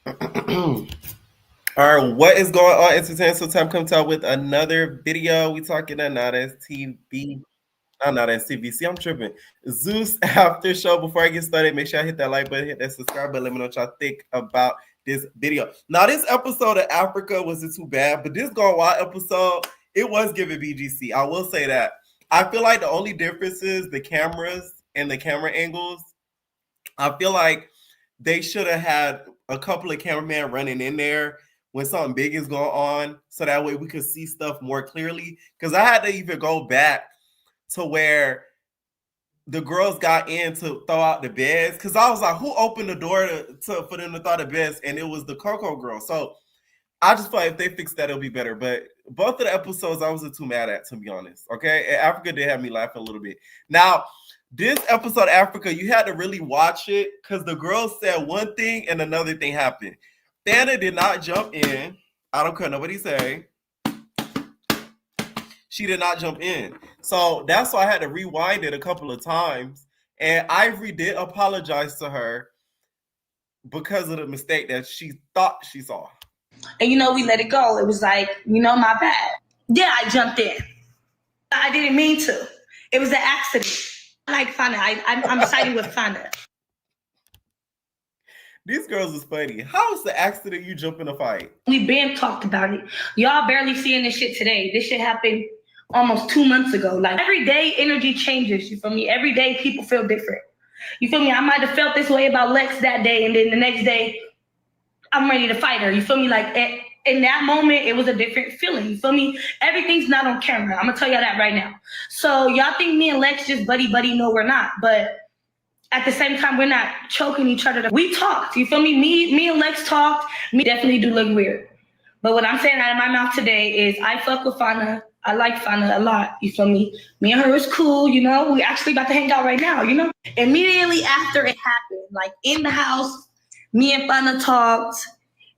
All right, what is going on? Entertainment. So time comes out with another video. We talking about as TV. I'm not as CBC. I'm tripping. Zeus after show. Before I get started, make sure I hit that like button, hit that subscribe button. Let me know what y'all think about this video. Now, this episode of Africa wasn't too bad, but this Gone Wild episode, it was giving BGC. I will say that. I feel like the only difference is the cameras and the camera angles. I feel like they should have had a couple of cameramen running in there when something big is going on, so that way we could see stuff more clearly. Because I had to even go back to where the girls got in to throw out the beds, because I was like, who opened the door for them to throw the beds? And it was the Coco girl. So I just feel like if they fix that, it'll be better. But both of the episodes I wasn't too mad at, to be honest. Okay, and Africa did have me laughing a little bit. Now, this episode, Africa, you had to really watch it because the girls said one thing and another thing happened. Thana did not jump in. I don't care nobody say. She did not jump in. So that's why I had to rewind it a couple of times. And Ivory did apologize to her because of the mistake that she thought she saw. And we let it go. It was like, my bad. Yeah, I jumped in. I didn't mean to. It was an accident. I like Fana. I'm siding with Fana. These girls is funny. How is the accident you jump in a fight? We been talked about it. Y'all barely seeing this shit today. This shit happened almost 2 months ago. Like, every day energy changes. You feel me? Every day people feel different. You feel me? I might have felt this way about Lex that day, and then the next day I'm ready to fight her. You feel me? Like, in that moment, it was a different feeling. You feel me? Everything's not on camera. I'm gonna tell y'all that right now. So y'all think me and Lex just buddy? No, we're not. But at the same time, we're not choking each other. We talked. You feel me? Me and Lex talked. Me definitely do look weird. But what I'm saying out of my mouth today is I fuck with Fana. I like Fana a lot. You feel me? Me and her is cool. We actually about to hang out right now. Immediately after it happened, like in the house, me and Fana talked.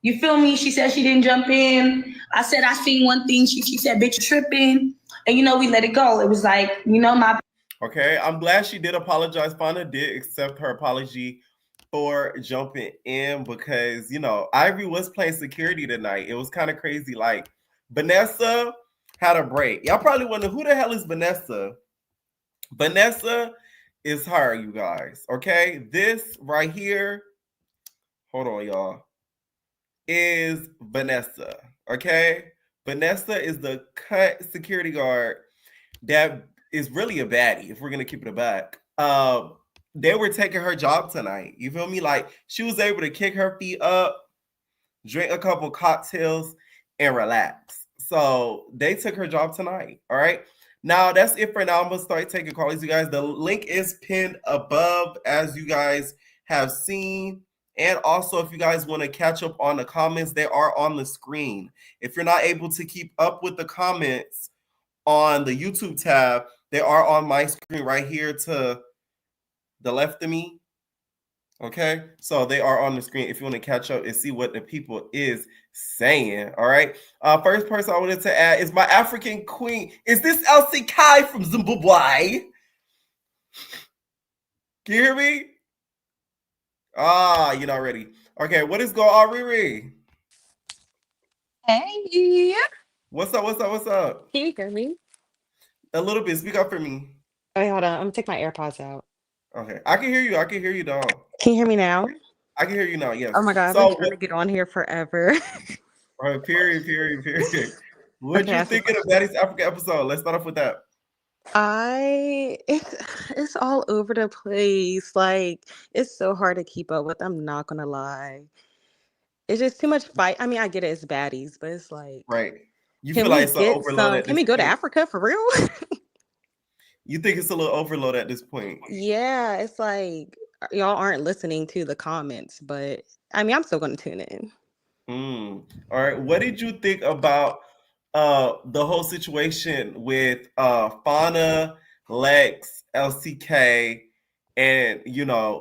You feel me? She said she didn't jump in. I said I seen one thing. She said, bitch, you're tripping. And we let it go. It was like, my. Okay, I'm glad she did apologize. Fana did accept her apology for jumping in because, Ivory was playing security tonight. It was kind of crazy. Like, Vanessa had a break. Y'all probably wonder, who the hell is Vanessa? Vanessa is her, you guys. Okay, this right here, hold on, y'all, is Vanessa. Okay, Vanessa is the cut security guard that is really a baddie, if we're gonna keep it a back. They were taking her job tonight. You feel me? Like, she was able to kick her feet up, drink a couple cocktails, and relax. So they took her job tonight. All right. Now that's it for now. I'm gonna start taking calls, you guys. The link is pinned above, as you guys have seen. And also, if you guys want to catch up on the comments, they are on the screen. If you're not able to keep up with the comments on the YouTube tab, they are on my screen right here to the left of me. Okay, so they are on the screen if you want to catch up and see what the people is saying. All right, first person I wanted to add is my African queen. Is this Elsie Kai from Zimbabwe? Can you hear me? You're not ready. Okay, what is going on, Riri? Hey, What's up? What's up? What's up? can you hear me? A little bit. Speak up for me. Wait, hold on. I'm gonna take my AirPods out. Okay, I can hear you. I can hear you, dog. Can you hear me now? I can hear you now. Yes. Oh my God, I've been trying to get on here forever. Period. What Okay, you think of the Baddies Africa episode? Let's start off with that. It's all over the place. Like, it's so hard to keep up with. I'm not gonna lie. It's just too much fight. I mean, I get it, it's baddies, but it's like, Right. You can feel we like it's an get overload at Can this we go to point. Africa for real? You think it's a little overload at this point. Yeah, it's like y'all aren't listening to the comments, but I mean, I'm still gonna tune in. All right. What did you think about the whole situation with Fauna, Lex, LCK, and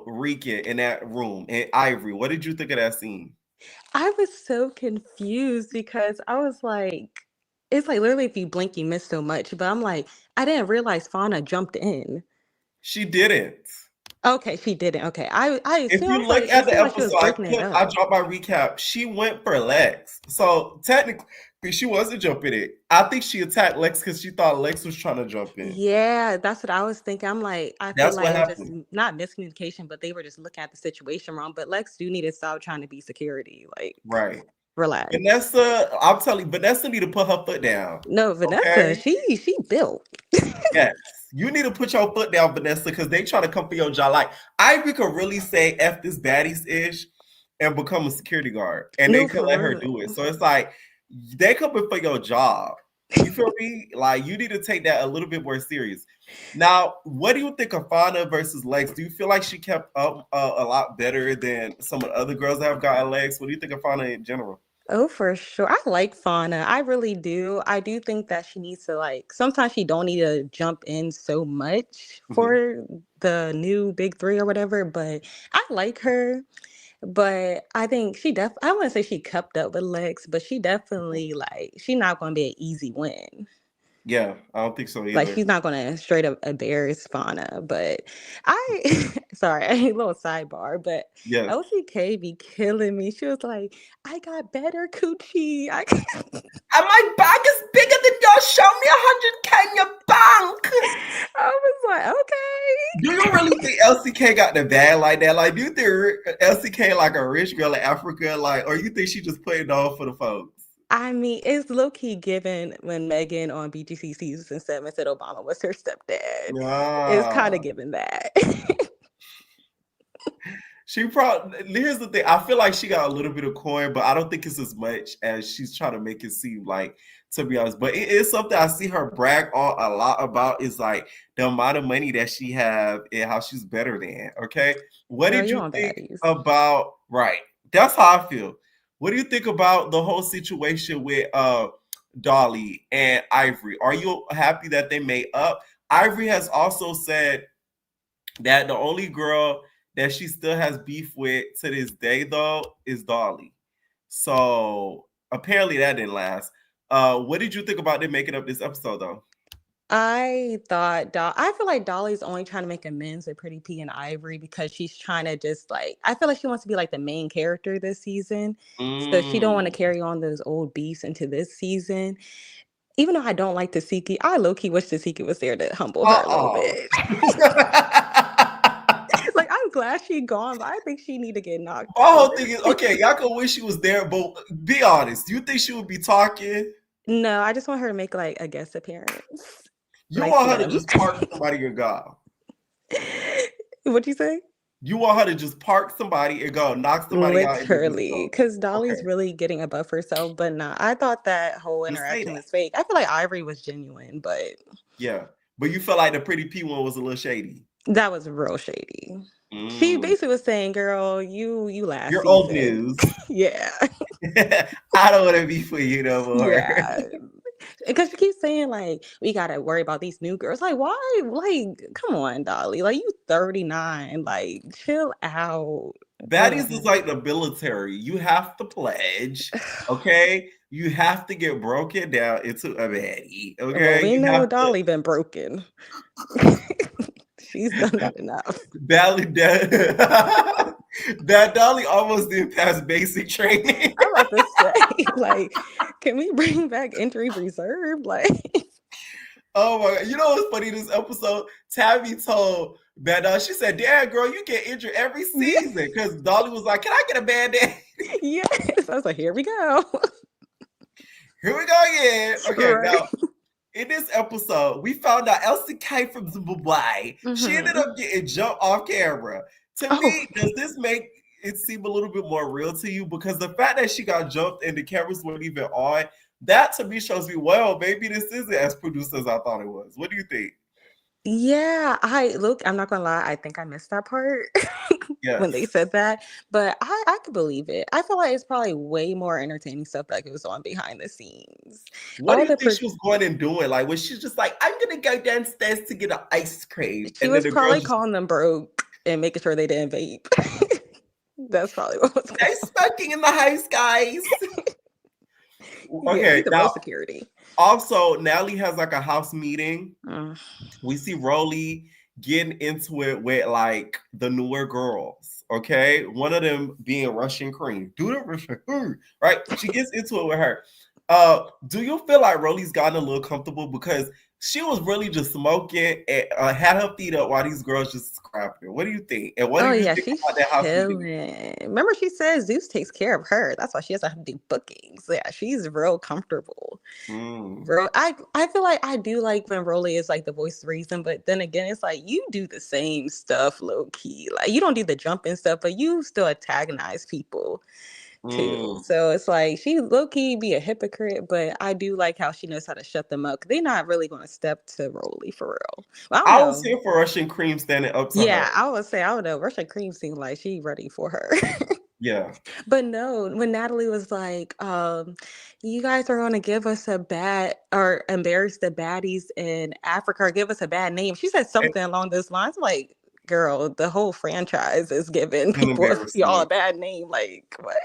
Rika in that room, and Ivory? What did you think of that scene? I was so confused because I was like, it's like literally if you blink, you miss so much. But I'm like, I didn't realize Fauna jumped in. She didn't. Okay, she didn't. Okay, I If assume I you was look like, it at the seemed like she was episode, breaking it I up. dropped my recap. She went for Lex. So technically, she wasn't jumping it. I think she attacked Lex because she thought Lex was trying to jump in. Yeah, that's what I was thinking. I'm like, I feel That's what like it was just happened. not miscommunication, but they were just looking at the situation wrong. But Lex do need to stop trying to be security. Like, Right. relax. Vanessa, I'm telling you, Vanessa need to put her foot down. No, Vanessa, Okay? she built. Yes. You need to put your foot down, Vanessa, because they try to come for your job. Like, Ivy could really say F this baddies ish and become a security guard. And they No, could for let her do it. real. So it's like they coming for your job. You feel me? Like you need to take that a little bit more serious. Now, what do you think of Fauna versus Lex? Do you feel like she kept up a lot better than some of the other girls that have gotten Lex? What do you think of Fauna in general? Oh, for sure. I like Fauna. I really do. I do think that she needs to like sometimes she don't need to jump in so much Mhm. for the new big three or whatever, but I like her. But I think I wouldn't say she kept up with Lex, but she definitely like she's not gonna be an easy win. Yeah, I don't think so Like either. she's not gonna straight up embarrass Fauna. But I sorry, a little sidebar, but Yes. LCK be killing me. She was like, I got better coochie. And my bag is bigger than yours. Show me 100K in your bank. I was like, okay. Do you really think LCK got the bag like that? Like, do you think LCK like a rich girl in Africa? Like, or you think she just playing it on for the folks? I mean, it's low key given when Megan on BGC season 7 said Obama was her stepdad. It's kind Yeah. of given that. She probably here's the thing. I feel like she got a little bit of coin, but I don't think it's as much as she's trying to make it seem like, to be honest. But it is something I see her brag on a lot about is like the amount of money that she have and how she's better than. Okay. What Girl, did you you on think baddies. about right? That's how I feel. What do you think about the whole situation with Dolly and Ivory? Are you happy that they made up? Ivory has also said that the only girl that she still has beef with to this day, though, is Dolly. So apparently that didn't last. What did you think about them making up this episode, though? I feel like Dolly's only trying to make amends with Pretty P and Ivory because she's trying to just like I feel like she wants to be like the main character this season. So she don't want to Mm. carry on those old beefs into this season. Even though I don't like Tasiki, I low key wish Tasiki was there to humble her a little Uh-oh. bit. Like I'm glad she gone, but I think she need to get knocked My out. whole thing is okay. Y'all can wish she was there, but be honest. Do you think she would be talking? No, I just want her to make like a guest appearance, You like want her to Slim. just park somebody and go. What'd you say? You want her to just park somebody and go, knock somebody out, and then just Literally, go. because Dolly's Okay, really getting above herself. But nah, I thought that whole just say interaction that. was fake. I feel like Ivory was genuine, but Yeah, but you felt like the Pretty P one was a little shady. that was real shady. She Mm. basically was saying, "Girl, you last You're old season, news. yeah, I don't want to be for you no more. yeah." Because she keeps saying like we gotta worry about these new girls. Like why? Like come on, Dolly. Like you 39. Like chill out. Baddies is like the military. You have to pledge, okay? You have to get broken down into a baddie, Well, okay? we You know have to Dolly been broken. She's done that enough. Dolly that Dolly almost did pass basic training. I'm about to say, like, can we bring back injury reserve? Like, Oh my god! You know what's funny? This episode, Tabby told Bad Dog, she said, "Damn, girl, you get injured every yeah, season." Because Dolly was like, "Can I get a band-aid?" yes. I was like, here we go. Here we go again. Okay, Right. now in this episode, we found out Elsie came from Zimbabwe. She ended Hmm. up getting jumped off camera. To Oh, me, does this make it seem a little bit more real to you? Because the fact that she got jumped and the cameras weren't even on, that to me shows me, well, maybe this isn't as produced as I thought it was. What do you think? yeah. I'm not gonna lie. I think I missed that part when they Yes. said that, but I could believe it. I feel like it's probably way more entertaining stuff that goes on behind the scenes. What do All you the think she was going and doing? Like, was she just like, I'm gonna go downstairs to get an ice cream, she and then was the girl probably just calling them broke and making sure they didn't vape. That's probably what was they going on. smoking in the house, guys. Yeah, she Okay, could blow now security. also Natalie has like a house meeting. Mm. We see Rolly getting into it with like the newer girls. Okay, one of them being Russian Cream. Do the Russian, right? She gets into it with her. Do you feel like Rolly's gotten a little comfortable because she was really just smoking and had her feet up while these girls just scrapping? What do you think? And what Oh did you yeah, think she's about that house meeting? chilling. Remember, she says Zeus takes care of her. That's why she doesn't have to do bookings. Yeah, she's real comfortable. Bro, I feel like I do like when Rolly is like the voice of reason, but then again, it's like you do the same stuff low key. Like you don't do the jumping stuff, but you still antagonize people too. So it's like she low key be a hypocrite, but I do like how she knows how to shut them up. They're not really going to step to Rolly for real. Well, I I don't was know. here for Russian Cream standing up to Yeah, her. I would say I don't know. Russian Cream seemed like she ready for her. Yeah. But no, when Natalie was like, you guys are gonna give us a bad or embarrass the baddies in Africa or give us a bad name. She said something along those lines. I'm like, girl, the whole franchise is giving An people y'all a embarrassment. bad name. Like, what?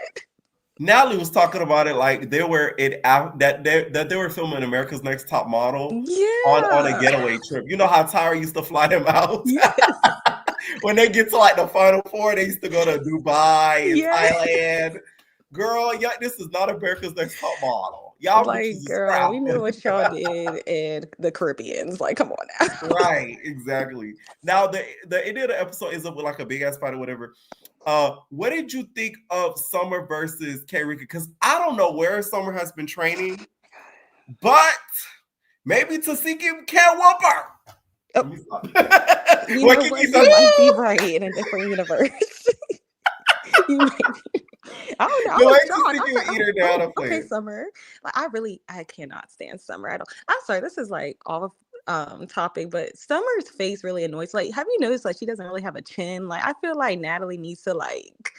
Natalie was talking about it like they were that they were filming America's Next Top Model on a Yeah. getaway trip. You know how Tyra used to fly them out? Yes. When they get to like the final four, they used to go to Dubai and Yeah. Thailand. Girl, yeah, this is not America's Next Top Model. Y'all bitches Like, is girl, we knew scrapping. what y'all did in the Caribbeans. Like, come on now. Right, exactly. Now the end of the episode is up with like a big ass fight or whatever. What did you think of Summer versus K-Rika? Because I don't know where Summer has been training, but maybe Tasiki can't whoop her. Oh. You know what? You might be right in a different universe. You might be. I don't know. I was shocked. I was like, eat her down. Okay, Summer. Like, I cannot stand Summer. I'm sorry. This is like off topic, but Summer's face really annoys. Like, have you noticed like she doesn't really have a chin? Like, I feel like Natalie needs to like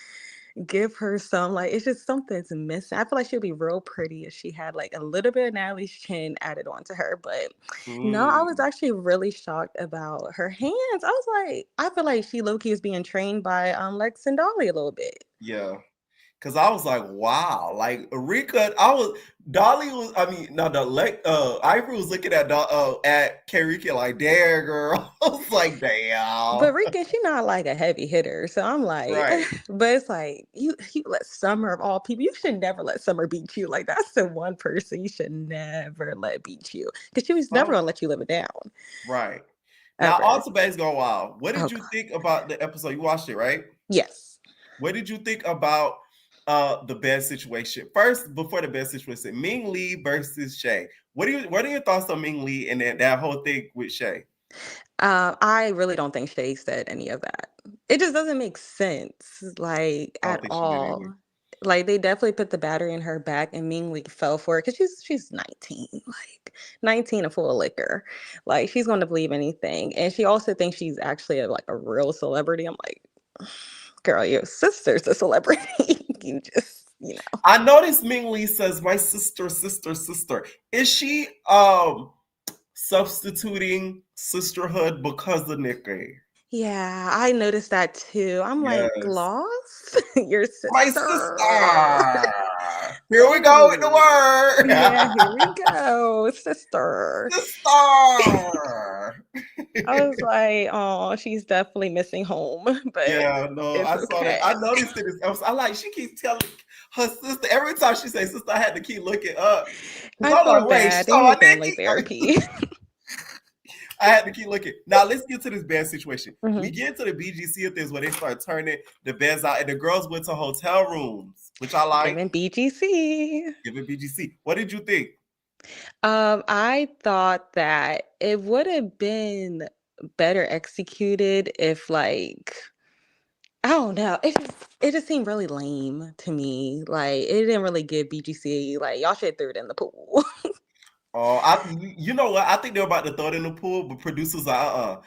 give her some, like, it's just something's missing. I feel like she'd be real pretty if she had like a little bit of Natalie's chin added onto her. But no, I was actually really shocked about her hands. I was like, I feel like she low-key is being trained by Lex and Dolly a little bit. Yeah. Cause I was like, wow, like Rika, Ivory was looking at K-Rika like, damn girl. I was like, damn. But Rika, she's not like a heavy hitter. So I'm like, right. But it's like you let Summer of all people, you should never let Summer beat you. Like that's the one person you should never let beat you. Because she was never gonna let you live it down. Right. Now on to Baddies Gone Wild. What did you think about the episode? You watched it, right? Yes. What did you think about the bed situation? First, before the bed situation, Ming Lee versus Shay. What are your thoughts on Ming Lee and that whole thing with Shay? I really don't think Shay said any of that. It just doesn't make sense, like at all. Like they definitely put the battery in her back, and Ming Lee fell for it because she's 19, like 19 and full of liquor. Like she's going to believe anything, and she also thinks she's actually like a real celebrity. I'm like, girl, your sister's a celebrity. You just, you know. I noticed Ming Lee says, "My sister." Is she substituting sisterhood because of Nikki? Yeah, I noticed that too. I'm like, lost your sister. My sister. Here we go with the word. Yeah, here we go, sister. Sister. I was like, oh, she's definitely missing home. But yeah, no, I saw that. I noticed it. I like she keeps telling her sister every time she says sister. I had to keep looking up. I felt bad. They need family therapy. I had to keep looking. Now let's get to this bed situation. We get into the BGC of things where they start turning the beds out, and the girls went to hotel rooms, which I like. Giving BGC. What did you think? I thought that it would have been better executed if, like, I don't know. It just seemed really lame to me. Like it didn't really give BGC. Like y'all should throw it in the pool. Oh, you know what? I think they're about to throw it in the pool, but producers are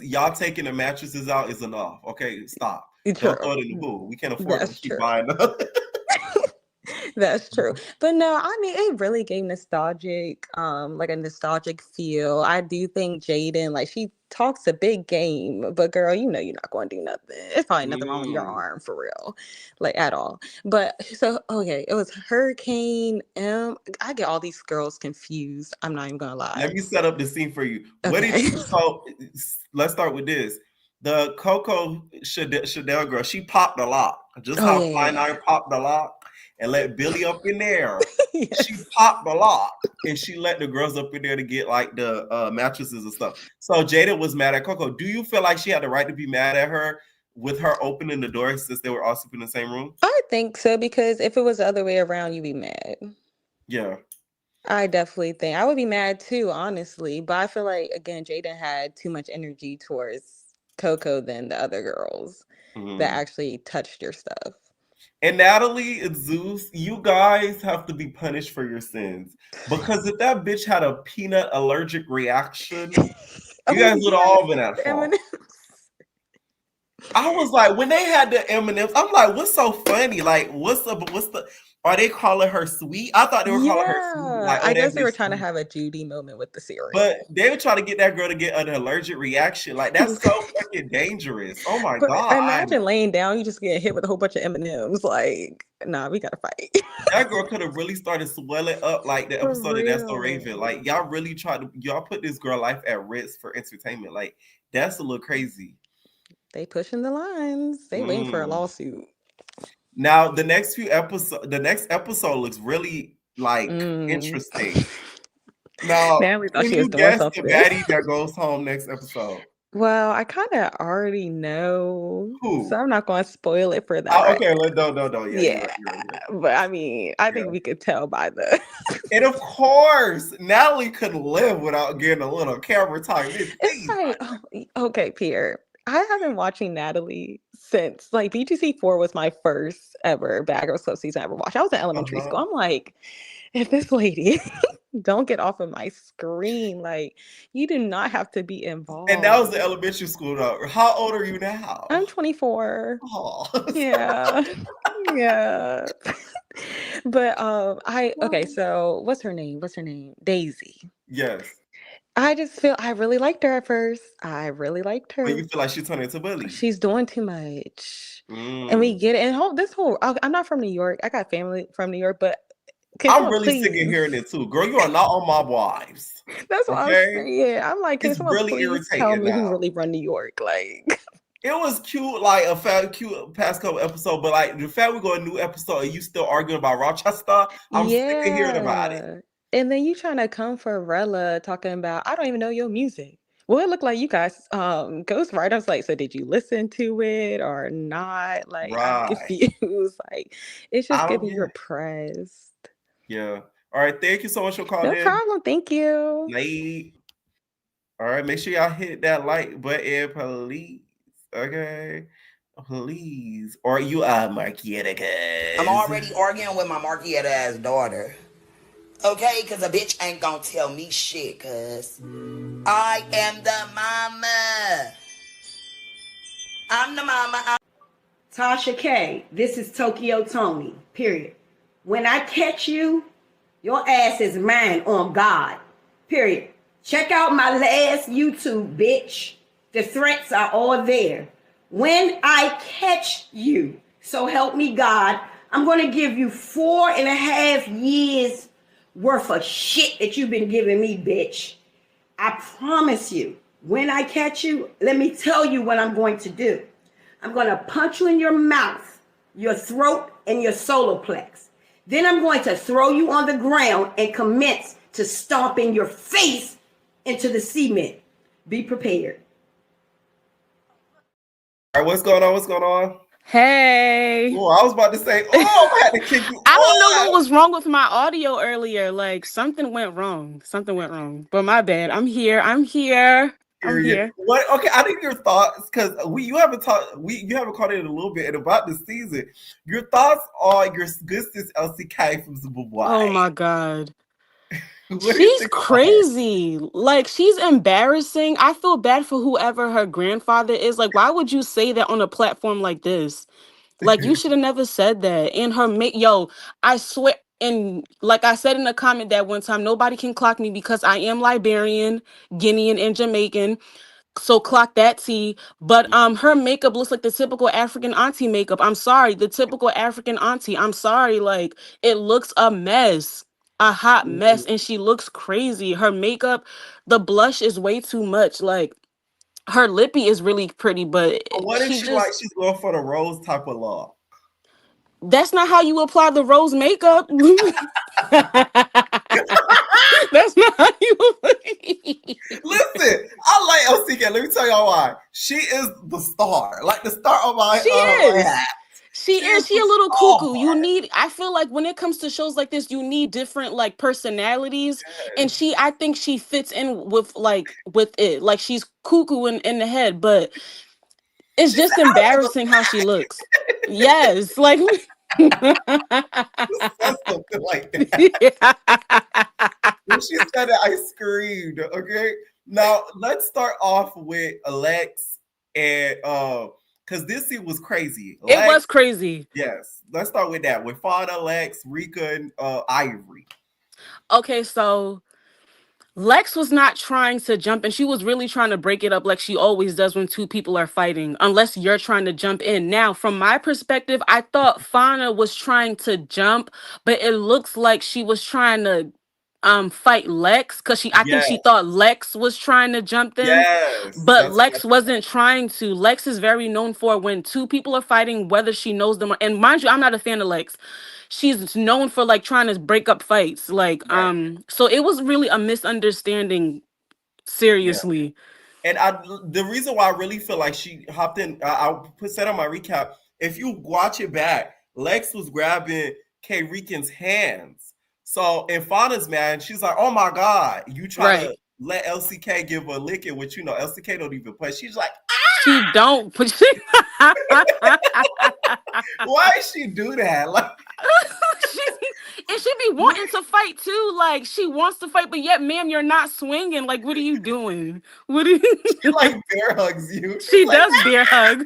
y'all taking the mattresses out is enough. Okay, stop. Don't throw it in the pool. We can't afford to keep buying them. That's true. But no, I mean it really gave nostalgic, like a nostalgic feel. I do think Jaden, like she talks a big game, but girl, you know you're not going to do nothing. It's probably nothing wrong with your Mm. arm for real, like at all. But so okay, it was Hurricane M. I get all these girls confused. I'm not even gonna lie. Let me set up the scene for you. What did Okay. you? So let's start with this. The Coco Chanel girl, she popped a lock. Just Oh how yeah, Fine yeah, Iron popped the lock and let Billy up in there. yeah. She Yes. popped the lock and she let the girls up in there to get like the mattresses and stuff. So Jada was mad at Coco. Do you feel like she had the right to be mad at her with her opening the door since they were all sleeping in the same room? I think so because if it was the other way around, you'd be mad. Yeah. I definitely think I would be mad too, honestly. But I feel like again, Jaden had too much energy towards Coco than the other girls that Mhm. actually touched your stuff. And Natalie and Zeus, you guys have to be punished for your sins. Because if that bitch had a peanut allergic reaction, you Oh guys would have yes, all been at the fault. M&Ms. I was like, when they had the M&Ms, I'm like, what's so funny? Like, are they calling her sweet? I thought they were calling her sweet. Yeah, Like, oh, I that guess they bitch were trying to sweet. have a Judy moment with the But cereal. they were trying to get that girl to get an allergic reaction. Like, that's so fucking dangerous. Oh my But God. imagine laying down, you just get hit with a whole bunch of M&Ms. Like, nah, we gotta fight. That girl could have really started swelling up like the For episode of That's So Raven. real. Like y'all really y'all put this girl life at risk for entertainment. Like that's a little crazy. They pushing the lines. They waiting for a Mm. lawsuit. Now the next episode looks really like Mm. interesting. Now, Natalie thought can she was you doing guess the something. baddie that goes home next episode? Well, I kind of already know, so Who? I'm not going to spoil it for the Oh, rest. okay, no. Yeah, you're Yeah, right. You're right. but I mean, I think Yeah. we could tell by the. And of course, Natalie couldn't live without getting a little camera time. It's Please, like, okay, Pierre. I have been watching Natalie since like BGC 4 was my first ever Bad Girls Club season I ever watched. I was in elementary school. uh-huh. I'm like, if this lady don't get off of my screen, like you do not have to be And that was the involved. elementary school though. How old are you now? I'm 24. Oh. Yeah. Yeah. But I okay, so what's her name? What's her name? Daisy. Yes. I just feel I really liked her at first. I really liked But you her. feel like she turned into Billy. She's doing too much. And we Mm. get it. And this whole I'm not from New York. I got family from New York, but can I'm someone really sick of please? hearing it too. Girl, you are not on Mob Wives. That's what I'm Okay? saying. I'm like, can It's someone really please tell irritating me who now. really run New York? Like It was cute, like a cute past couple episodes, but like the fact we got a new episode and you still arguing about Rochester, I'm sick of hearing about it. yeah. And then you trying to come for Rella talking about I don't even know your music. Well, it looked like you guys ghostwriter. I was like, so did you listen to it or not? Like, I'm Right. confused. Like, it's I just don't giving get you're it. pressed. Yeah. All right. Thank you so much for calling No in. problem. Thank you. Late. All right. Make sure y'all hit that like button, please. Okay. Please. Or you are Marquetta. I'm already arguing with my Marquetta ass daughter. Okay? Because a bitch ain't gonna tell me shit, cuz I am the mama. I'm the mama. Tasha K, this is Tokyo Tony, period. When I catch you, your ass is mine on God, period. Check out my last YouTube, bitch. The threats are all there. When I catch you, so help me God, I'm going to give you 4.5 years worth of shit that you've been giving me, bitch. I promise you, when I catch you, let me tell you what I'm going to do. I'm going to punch you in your mouth, your throat, and your solar plex. Then I'm going to throw you on the ground and commence to stomping your face into the cement. Be prepared. All right. What's going on? What's going on? Hey. Oh, I was about to say, I had to kick you I don't know off. what was wrong with my audio earlier. Like something went wrong. Something went wrong. But my bad. I'm here. I'm here. I'm Period. here. What? Okay, I need your thoughts because you haven't caught it in a little bit and about the season. Your thoughts on your good sis LCK from Zimbabwe. Oh my God. What do you She's think about her? crazy. Like she's embarrassing. I feel bad for whoever her grandfather is. Like, why would you say that on a platform like this? Like, you should have never said that. And yo, I swear, and like I said in a comment that one time, nobody can clock me because I am Liberian, Guinean, and Jamaican. So clock that T. But her makeup looks like the typical African auntie makeup. I'm sorry, the typical African auntie. I'm sorry, like it looks a mess. A hot mess, and she looks crazy. Her makeup, the blush is way too much. Like her lippy is really pretty, but What if she she like just she's going for the rose type of look? that's not how you apply the rose makeup. That's not how you Listen, I like LCK. Let me tell y'all why. She is the star, like the star of my. She is. hat. She is. She a little cuckoo. I feel like when it comes to shows like this, you need different like personalities. And I think she fits in with it. Like she's cuckoo in the head, but it's just embarrassing how she looks. Yes, like You said something like that. When she said it, I screamed. Okay, now let's start off with Alex and because this scene was crazy. It was crazy. Yes, let's start with that. With Fauna, Lex, Rika, and Ivory. Okay, so Lex was not trying to jump in. She was really trying to break it up like she always does when two people are fighting, unless you're trying to jump in. Now, from my perspective, I thought Fauna was trying to jump, but it looks like she was trying to fight Lex because I think she thought Lex was trying to jump in. Yes, but Lex wasn't trying to. Lex is very known for when two people are fighting, whether she knows them and mind you, I'm not a fan of Lex. She's known for like trying to break up fights. Like, so it was really a misunderstanding. Seriously. And the reason why I really feel like she hopped in, I'll put that on my recap. If you watch it back, Lex was grabbing K Rican's hands. So in Fauna's man, she's like, "Oh my God, you try to let LCK give a licking," which LCK don't even play. She's like, she don't. Why did she do that? Like, and she be wanting to fight too. Like she wants to fight, but yet, ma'am, you're not swinging. Like, what are you doing? What are you? She like bear hugs you. She does bear hug,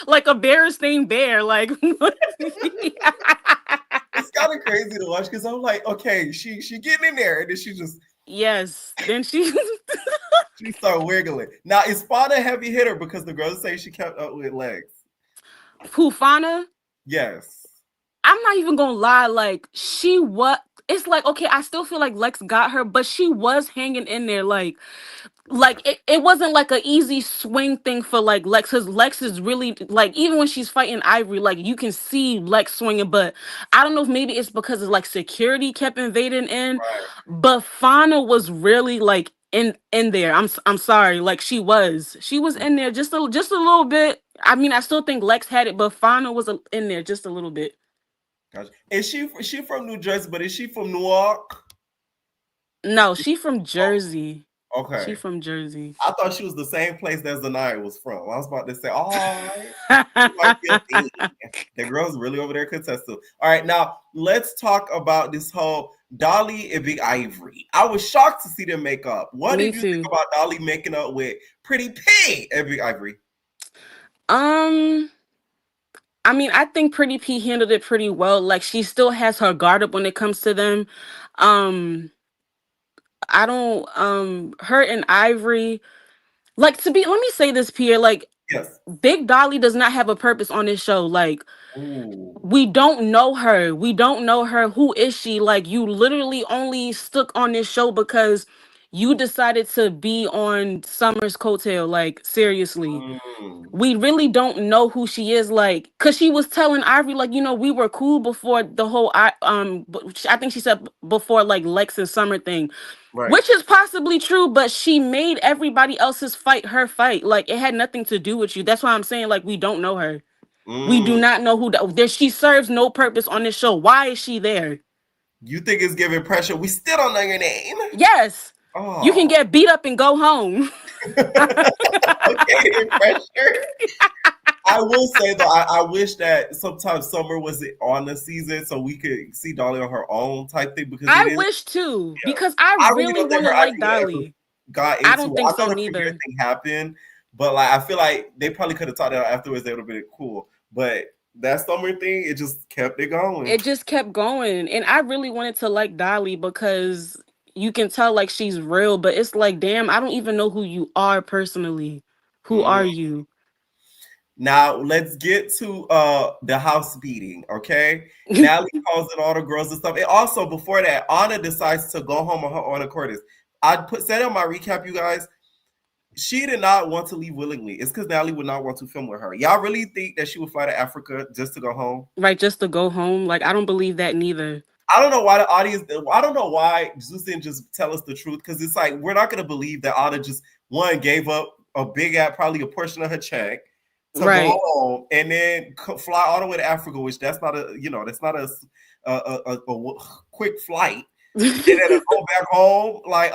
like a Berenstain bear. Like, it's kind of crazy to watch because I'm like, okay, she getting in there, and then she just then she start wiggling. Now is Fauna a heavy hitter because the girls say she kept up with Legs? Who, Fauna? Yes. I'm not even gonna lie, like it's like, okay, I still feel like Lex got her, but she was hanging in there, like it wasn't like an easy swing thing for like Lex, because Lex is really like, even when she's fighting Ivory, like you can see Lex swinging, but I don't know if maybe it's because of like security kept invading in, but Fauna was really like in there. I'm sorry, like she was in there just a little bit. I mean, I still think Lex had it, but Fauna was in there just a little bit. Gotcha. Is she from New Jersey, but is she from Newark? No, she from Jersey. Okay. She from Jersey. I thought she was the same place that Zanaya was from. I was about to say, the girl's really over there contesting. All right, now let's talk about this whole Dolly and Big Ivory. I was shocked to see them make up. What did you think about Dolly making up with Pretty P and Big Ivory? I mean, I think Pretty P handled it pretty well. Like, she still has her guard up when it comes to them. I don't her and Ivory, like, let me say this, Pierre, like, Big Dolly does not have a purpose on this show. Like, we don't know her. Who is she? Like, you literally only stuck on this show because you decided to be on Summer's coattail. Like, seriously. We really don't know who she is, like, because she was telling Ivory, like, we were cool before the whole I think she said before, like, Lex and Summer thing, which is possibly true, but she made everybody else's fight her fight. Like, it had nothing to do with you. That's why I'm saying, like, we don't know her. We do not know who she serves no purpose on this show. Why is she there? You think it's giving pressure? We still don't know your name. Yes. You can get beat up and go home. Okay, pressure. I will say though, I wish that sometimes Summer was on the season so we could see Dolly on her own type thing. Because I wish too, because I really want to like Dolly. I don't think so neither. Thing happened, but like I feel like they probably could have talked it out afterwards. They would have been cool, but that summer thing, it just kept it going. It just kept going. And I really wanted to like Dolly because you can tell like she's real, but it's like, damn, I don't even know who you are personally. Who are you? Now let's get to the house beating, okay? Natalie calls in all the girls and stuff. And also before that, Anna decides to go home on her own accord. I said on my recap, you guys, she did not want to leave willingly. It's because Natalie would not want to film with her. Y'all really think that she would fly to Africa just to go home? Right, just to go home? Like, I don't believe that neither. I don't know why the audience, I don't know why Zeus didn't just tell us the truth, because it's like, we're not going to believe that Anna just, one, gave up a big, probably a portion of her check to go home and then fly all the way to Africa, which that's not a, that's not a quick flight. And then go back home, like,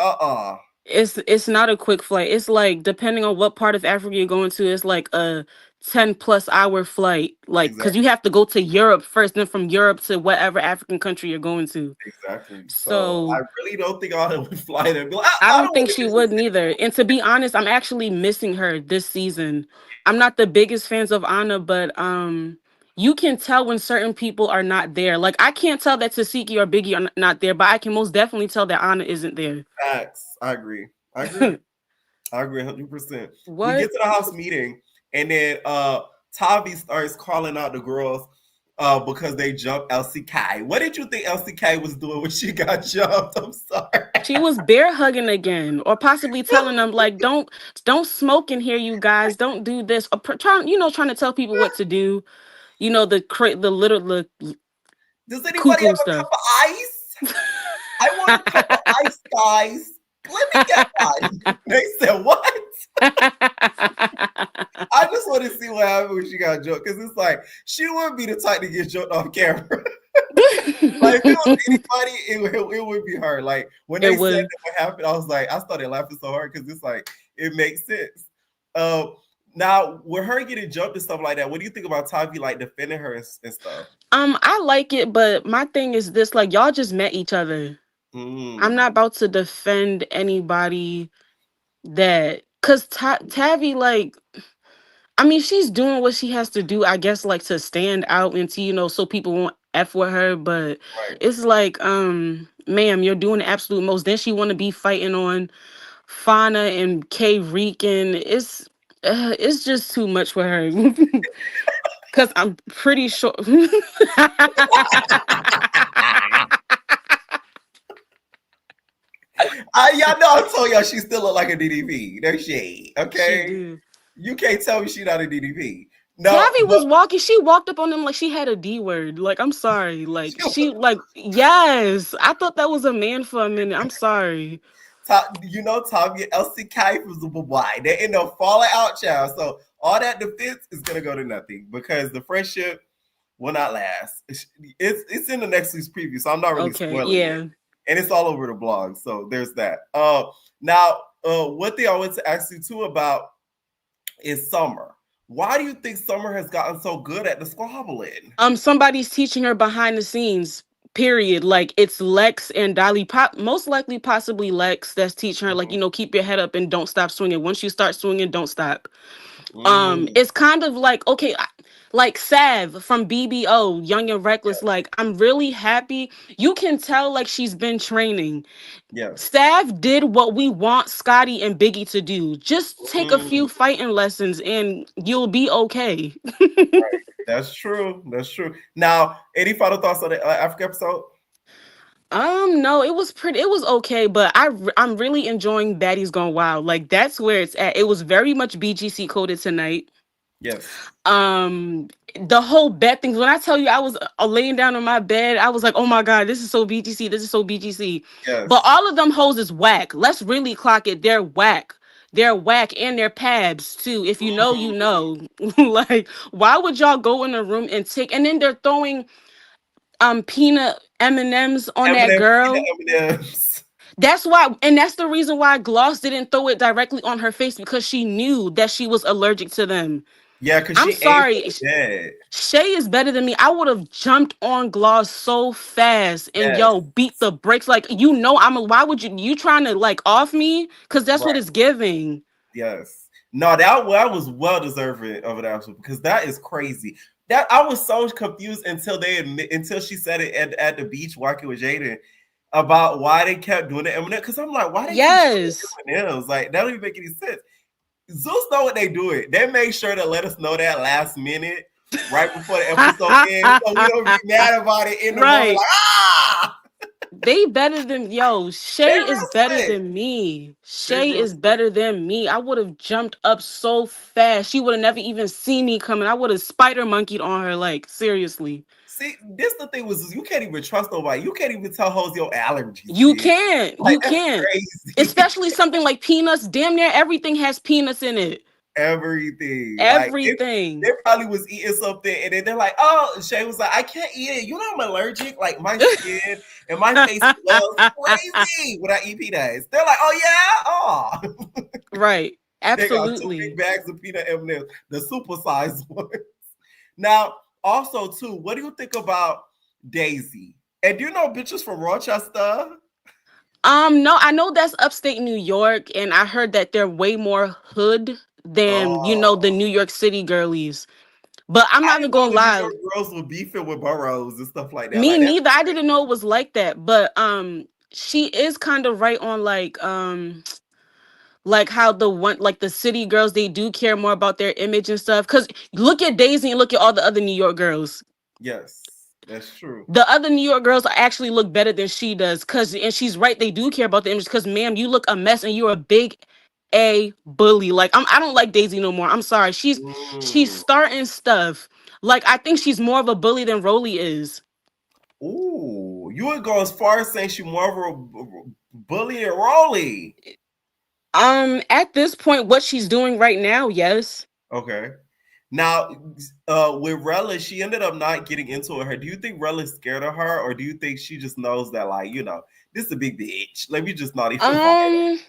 It's not a quick flight. It's like, depending on what part of Africa you're going to, it's like a 10-plus-hour flight. Like, because you have to go to Europe first, then from Europe to whatever African country you're going to. Exactly. So I really don't think Anna would fly there. Like, I don't think she would neither. And to be honest, I'm actually missing her this season. I'm not the biggest fans of Anna, but you can tell when certain people are not there. Like, I can't tell that Tasiki or Biggie are not there, but I can most definitely tell that Anna isn't there. Facts. I agree. I agree 100%. What? We get to the house meeting, and then Tavi starts calling out the girls because they jumped LCK. What did you think LCK was doing when she got jumped? I'm sorry. She was bear hugging again, or possibly telling them like, don't smoke in here, you guys. Don't do this. Or trying to tell people what to do. The little Does anybody have a stuff. cup of ice? I want a cup of ice, guys. Let me get one. They said, what? I just want to see what happened when she got jumped, because it's like, she wouldn't be the type to get jumped off camera. Like, if it was anybody, it would be her. Like, when they said that what happened, I was like, I started laughing so hard, because it's like, it makes sense. Now, with her getting jumped and stuff like that, what do you think about Tavi, like, defending her and stuff? I like it, but my thing is this, like, y'all just met each other. I'm not about to defend anybody because Tavi, like, I mean, she's doing what she has to do, I guess, like, to stand out and to, so people won't F with her, but it's like, ma'am, you're doing the absolute most. Then she want to be fighting on Fauna and K Rican. It's just too much for her. Because I'm pretty sure... Y'all know I told y'all she still look like a DDP. No shade, okay? You can't tell me she not a DDP. No, Tavi was walking. She walked up on them like she had a D word. Like, I'm sorry. Like, yes. I thought that was a man for a minute. I'm sorry. Tavi LCK was the boy. They end up falling out, child. So all that defense is gonna go to nothing, because the friendship will not last. It's in the next week's preview, so I'm not really spoiling it. And it's all over the blog, so there's that. Now, what they always ask you too about is Summer. Why do you think Summer has gotten so good at the squabbling? Somebody's teaching her behind the scenes. Period. Like, it's Lex and Dolly, most likely possibly Lex, that's teaching her, like, keep your head up and don't stop swinging. Once you start swinging, don't stop. It's kind of like, okay, like Sav from BBO, Young and Reckless. Like, I'm really happy. You can tell, like, she's been training. Sav did what we want Scotty and Biggie to do. Just take a few fighting lessons and you'll be okay. Right. That's true. Now, any final thoughts on the Africa episode? No, it was okay, but I'm really enjoying Baddies Gone Wild. Like, that's where it's at. It was very much BGC coded tonight. Yes. The whole bed things. When I tell you, I was laying down on my bed, I was like, oh my God, this is so BGC. This is so BGC. Yes. But all of them hoes is whack. Let's really clock it. They're whack. They're whack, and they're pabs too. If you know, you know. Like, why would y'all go in a room and take, and then they're throwing peanut M&Ms on that girl. That's why, and that's the reason why Gloss didn't throw it directly on her face, because she knew that she was allergic to them. Yeah, because I'm sorry. Shay is better than me. I would have jumped on Gloss so fast and beat the brakes. Like, why would you trying to like off me? Because that's what it's giving. Yes. No, that was well deserving of an episode, because that is crazy. That I was so confused until she said it at the beach walking with Jaden about why they kept doing the M&M. Because I'm like, why they keep showing M&Ms? Like, that don't even make any sense. Zeus know what they do it. They make sure to let us know that last minute, right before the episode ends, so we don't be mad about it in the moment. Like, ah! They better than Shay is better than me. Shay is better than me. I would have jumped up so fast. She would have never even seen me coming. I would have spider monkeyed on her. Like, seriously. See, this the thing was you can't even trust nobody. You can't even tell hoes your allergies. You can't. Like, you can't. Crazy. Especially something like peanuts. Damn near everything has peanuts in it. Everything. Like, they probably was eating something and then they're like, oh, Shay was like, I can't eat it. You know I'm allergic. Like my skin and my face smells crazy when I eat peanuts. They're like, oh yeah? Oh. Right. Absolutely. They got 2 big bags of peanut M&Ms, the supersized ones. Now, also too, what do you think about Daisy? And do you know bitches from Rochester? No, I know that's upstate New York, and I heard that they're way more hood than the New York City girlies. But I'm not even gonna lie. New York girls were beefing with boroughs and stuff like that. Me neither. I didn't know it was like that. But she is kind of right on like how the city girls, they do care more about their image and stuff. Because look at Daisy and look at all the other New York girls. Yes. That's true. The other New York girls actually look better than she does. And she's right, they do care about the image. Because, ma'am, you look a mess and you're a big A bully. Like, I don't like Daisy no more. I'm sorry. She's starting stuff. Like, I think she's more of a bully than Rolly is. Ooh, you would go as far as saying she's more of a bully than Rolly. At this point, what she's doing right now, yes. Okay. Now, with Rella, she ended up not getting into her. Do you think Rella's scared of her, or do you think she just knows that, like, this is a big bitch? Let me just not even.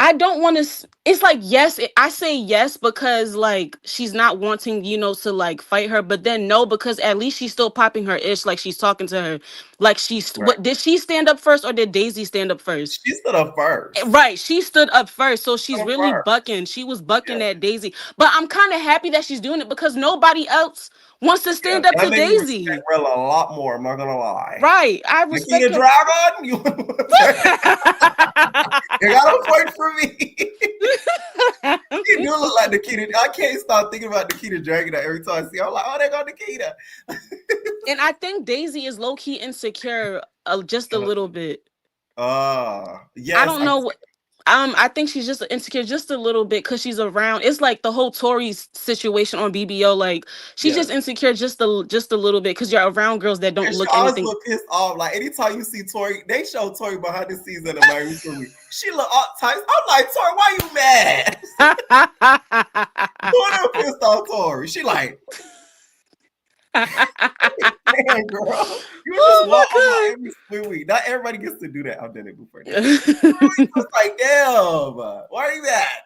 I don't want to. It's like, yes, I say yes because like she's not wanting, to like fight her, but then no, because at least she's still popping her ish, like she's talking to her, like what did she stand up first or did Daisy stand up first? She stood up first. Right, she stood up first, so she's really bucking. She was bucking at Daisy, but I'm kind of happy that she's doing it because nobody else wants to stand up to Daisy. I respect Rella a lot more. I'm not gonna lie. Right, I respect her. Dragon. You got a point for me. She do look like Nikita. I can't stop thinking about Nikita Dragon every time I see her. I'm like, oh, they got Nikita. And I think Daisy is low key insecure, just a little bit. Yes. I don't know what. I think she's just insecure just a little bit because she's around. It's like the whole Tori situation on BBO. Like she's just insecure just a little bit because you're around girls that don't look anything. Look pissed off. Like anytime you see Tori, they show Tori behind the scenes in the Miami movie. She look uptight. I'm like, Tori, why you mad? Tori pissed off Tori. She like. Man, girl, you just walk every week. Not everybody gets to do that. I've done it before. It's like, damn, why are you that?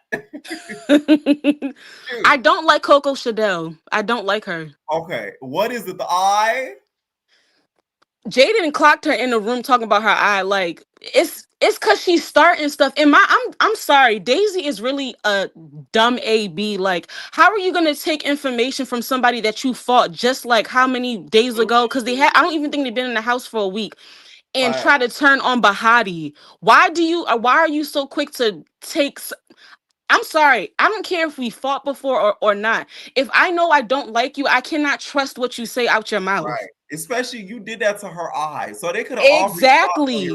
I don't like Coco Chanel. I don't like her. Okay, what is it? The eye? Jaden clocked her in the room talking about her eye. Like it's because she's starting stuff. And I'm sorry, Daisy is really a dumb AB. Like, how are you gonna take information from somebody that you fought just like how many days ago? Because I don't even think they've been in the house for a week, and try to turn on Bahati. Why are you so quick to take? I'm sorry. I don't care if we fought before or not. If I know I don't like you, I cannot trust what you say out your mouth. Right. Especially you did that to her eye. So they could have exactly.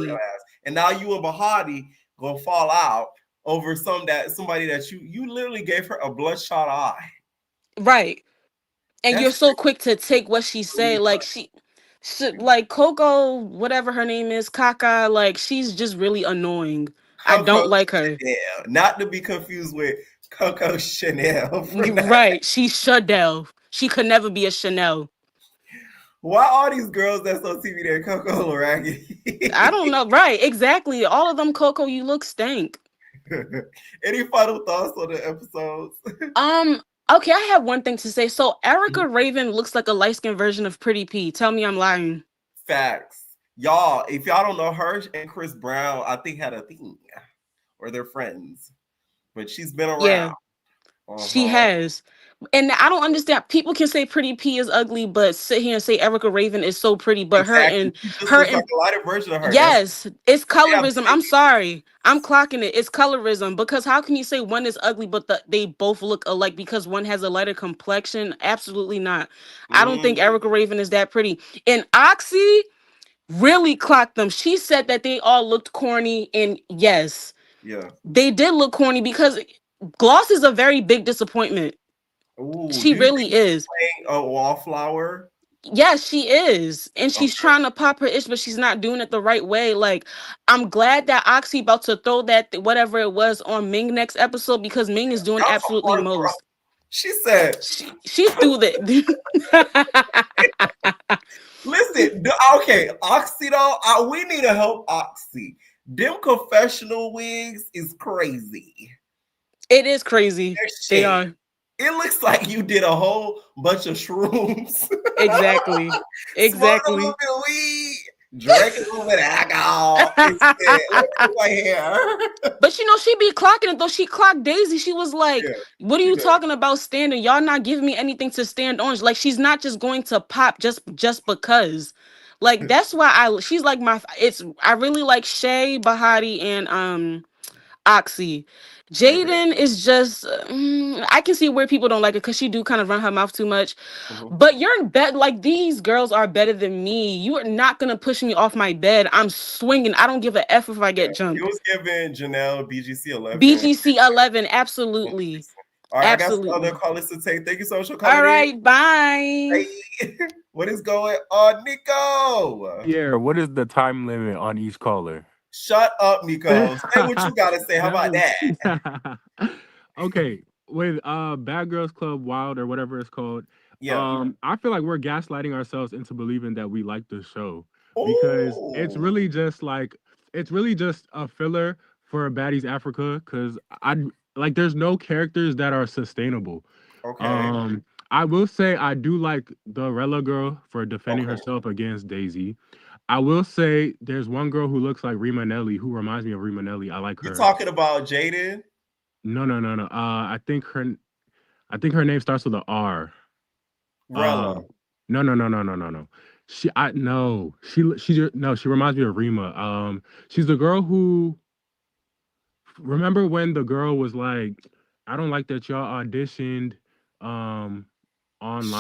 And now you and Bahati gonna fall out over somebody that you literally gave her a bloodshot eye. Right. And you're so quick to take what she said. Like she like Coco, whatever her name is, Kaka, like she's just really annoying. Coco I don't like her. Chanel. Not to be confused with Coco Chanel. Right. She's Chanel. She could never be a Chanel. Why all these girls that's on TV they're Coco raggedy? I don't know. Right. Exactly. All of them, Coco, you look stink. Any final thoughts on the episodes? Okay, I have one thing to say. So Erica Raven looks like a light-skinned version of Pretty P. Tell me I'm lying. Facts. Y'all, if y'all don't know, her and Chris Brown, I think had a thing. Or they're friends. But she's been around. Yeah. She has. And I don't understand. People can say Pretty P is ugly, but sit here and say Erica Raven is so pretty. But Exactly. She just her looks like and a lighter version of her. yes, it's colorism. Damn. I'm sorry. I'm clocking it. It's colorism because how can you say one is ugly but they both look alike because one has a lighter complexion? Absolutely not. I don't think Erica Raven is that pretty. And Oxy really clocked them. She said that they all looked corny, and yes, yeah, they did look corny because Gloss is a very big disappointment. Ooh, She do you really think is. she's playing a wallflower? Yes, she is. And she's Okay. trying to pop her ish, but she's not doing it the right way. Like, I'm glad that Oxy about to throw that whatever it was on Ming next episode because Ming is doing That was a absolutely hard throw. most. She said, she threw that. listen, okay, Oxy though, we need to help Oxy. Them confessional wigs is crazy. It is crazy. They are. It looks like you did a whole bunch of shrooms. Exactly. Smoked a little bit of weed, drank a little bit of alcohol. Look at my hair. But you know, she be clocking it though. She clocked Daisy. She was like, what are you talking about standing? Y'all not giving me anything to stand on. Like, she's not just going to pop just because. Like, that's why she's like I really like Shay, Bahati, and Oxy. Jaden is just I can see where people don't like it because she do kind of run her mouth too much. But you're in bed, like these girls are better than me. You are not gonna push me off my bed. I'm swinging. I don't give a F if I get jumped. It was giving Janelle BGC 11. BGC 11, absolutely. All right, absolutely. I got some other callers to take. Thank you so much for calling. All right, in. bye. Hey, what is going on, Nico? Yeah, what is the time limit on each caller? Shut up, Nico. Say what you gotta say. How about that? Okay, with Bad Girls Club Wild or whatever it's called. Yeah. I feel like we're gaslighting ourselves into believing that we like the show because it's really just a filler for Baddies Africa because there's no characters that are sustainable. Okay. I will say I do like the Rella girl for defending herself against Daisy. I will say there's one girl who looks like Rima Nelly who reminds me of Rima Nelly. I like her. You talking about Jaden? No. I think her name starts with an R. Rella. No. She reminds me of Rima. She's the girl who remember when the girl was like, I don't like that y'all auditioned online.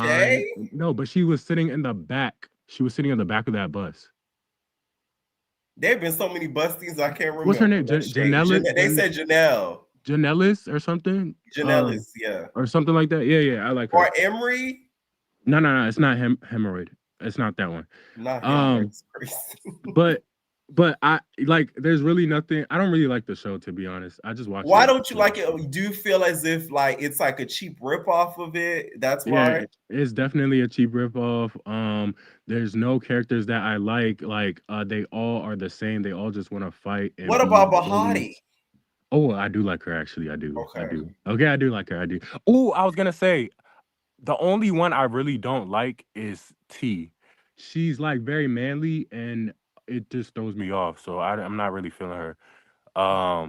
Shay? No, but she was sitting in the back. She was sitting in the back of that bus. There have been so many busties I can't remember. What's her name? Janelle? They said Janelle. Janellis or something? Janellis, yeah. Or something like that. Yeah, I like her. Or Emery? No, it's not hemorrhoid. It's not that one. Not hemorrhoid. But I like there's really nothing. I don't really like the show, to be honest. I just watch it. Why don't you like it? Do you feel as if like it's like a cheap ripoff of it? That's why. It's definitely a cheap ripoff. There's no characters that I like. Like they all are the same. They all just want to fight. And what about Bahati? Oh, I do like her actually. I do. Okay. I do like her. I do. Oh, I was gonna say the only one I really don't like is T. She's like very manly and it just throws me off. So I'm not really feeling her.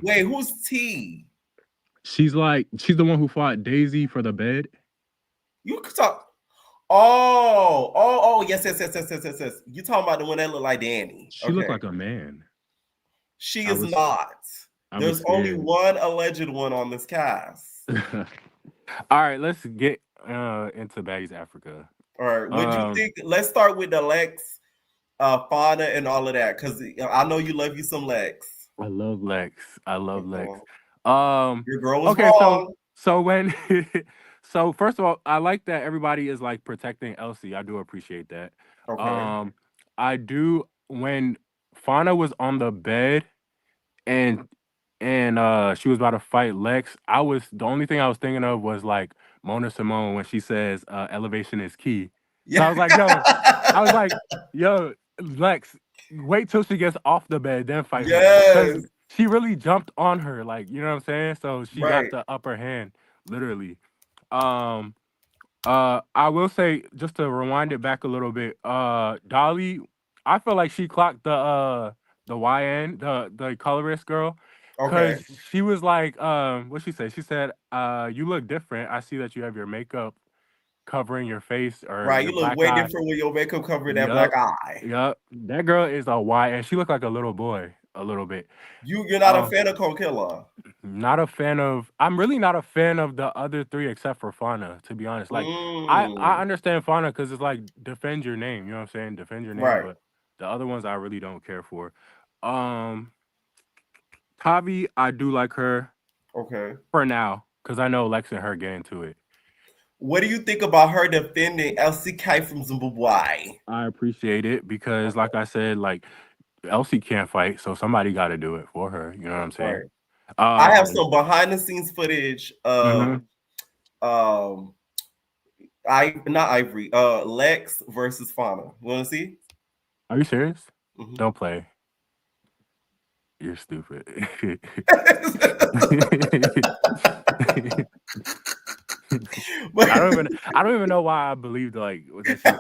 Wait, who's T? She's the one who fought Daisy for the bed. You could talk. Oh, yes. You talking about the one that looked like Danny? She looked like a man. She is not. There's only one alleged one on this cast. All right, let's get into Baddies Africa. All right, what do you think? Let's start with the Lex, Fauna, and all of that, because I know you love you some Lex. I love Lex. Your girl was wrong. So when, so first of all, I like that everybody is like protecting Elsie. I do appreciate that. Okay. I do when Fauna was on the bed and she was about to fight Lex. The only thing I was thinking of was like Mona Simone when she says elevation is key. Yeah. So I was like, yo, Lex, wait till she gets off the bed, then fight her. Because she really jumped on her, like, you know what I'm saying? So she got the upper hand, literally. I will say, just to rewind it back a little bit, Dolly, I feel like she clocked the YN, the colorist girl. Because she was like, what she said? She said, you look different. I see that you have your makeup covering your face or Right, your you look black way eye. different with your makeup covering that black eye. Yep. That girl is a Y, and she looked like a little boy a little bit. You're not a fan of Coachella? Not a fan of. I'm really not a fan of the other three except for Fauna. To be honest, like I understand Fauna because it's like defend your name. You know what I'm saying? Defend your name. Right. But the other ones I really don't care for. Tavi, I do like her. Okay. For now, because I know Lex and her get into it. What do you think about her defending LCK from Zimbabwe? I appreciate it because, like I said, like Elsie can't fight, so somebody got to do it for her. You know what I'm saying? Right. I have some behind the scenes footage of Lex versus Fauna. You want to see? Are you serious? Don't play. You're stupid. I don't even know why I believed like that.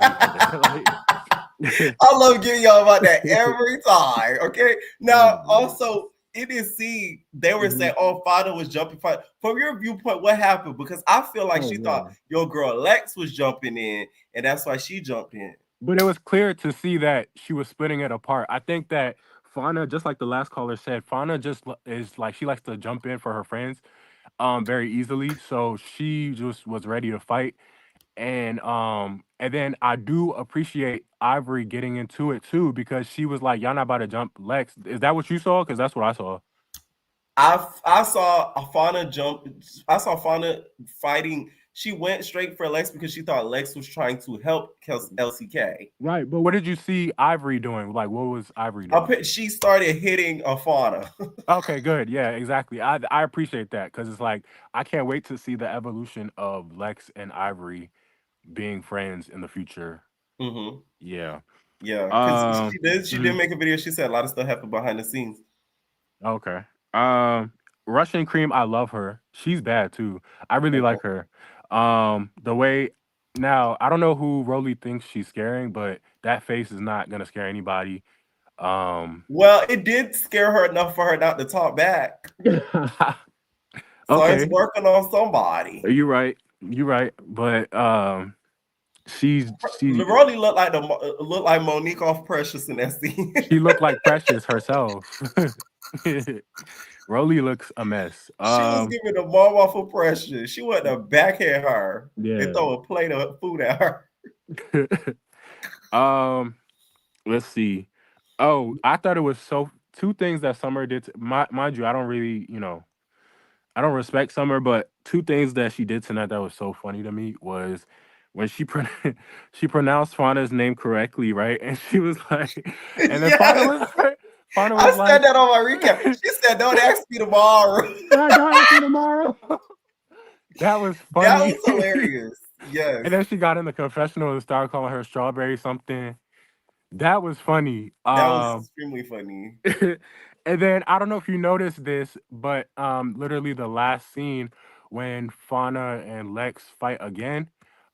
I love giving y'all about that every time. Okay. Now, also in this scene, they were saying, "Oh, Fauna was jumping." From your viewpoint, what happened? Because I feel like she thought your girl Lex was jumping in, and that's why she jumped in. But it was clear to see that she was splitting it apart. I think that Fauna, just like the last caller said, Fauna just is like she likes to jump in for her friends, very easily. So she just was ready to fight. And then I do appreciate Ivory getting into it too because she was like, "Y'all not about to jump Lex." Is that what you saw? Because that's what I saw. I saw Fauna jump. I saw Fauna fighting. She went straight for Lex because she thought Lex was trying to help LCK. Right, but what did you see Ivory doing? Like, what was Ivory doing? She started hitting a Fauna. Okay, good. Yeah, exactly. I appreciate that because it's like I can't wait to see the evolution of Lex and Ivory being friends in the future. Mm-hmm. Yeah. Yeah, because she did make a video. She said a lot of stuff happened behind the scenes. Okay. Russian Cream, I love her. She's bad too. I really like her. The way now, I don't know who Rolly thinks she's scaring, but that face is not gonna scare anybody. Well, it did scare her enough for her not to talk back. So it's working on somebody. You're right. You're right. But she Rolly looked like Monique off Precious in that scene. She looked like Precious herself. Rolly looks a mess. She was giving the mom off of Precious. She wanted to backhand her and throw a plate of food at her. Let's see. Oh, I thought it was two things that Summer did. Mind you, I don't really, I don't respect Summer, but two things that she did tonight that was so funny to me was when she pronounced Fauna's name correctly, right? And she was like, and then Fauna was I said that on my recap. She said, "Don't ask me tomorrow." Don't ask me tomorrow. That was funny. That was hilarious. Yes. And then she got in the confessional and started calling her Strawberry something. That was funny. That was extremely funny. And then I don't know if you noticed this, but literally the last scene when Fauna and Lex fight again,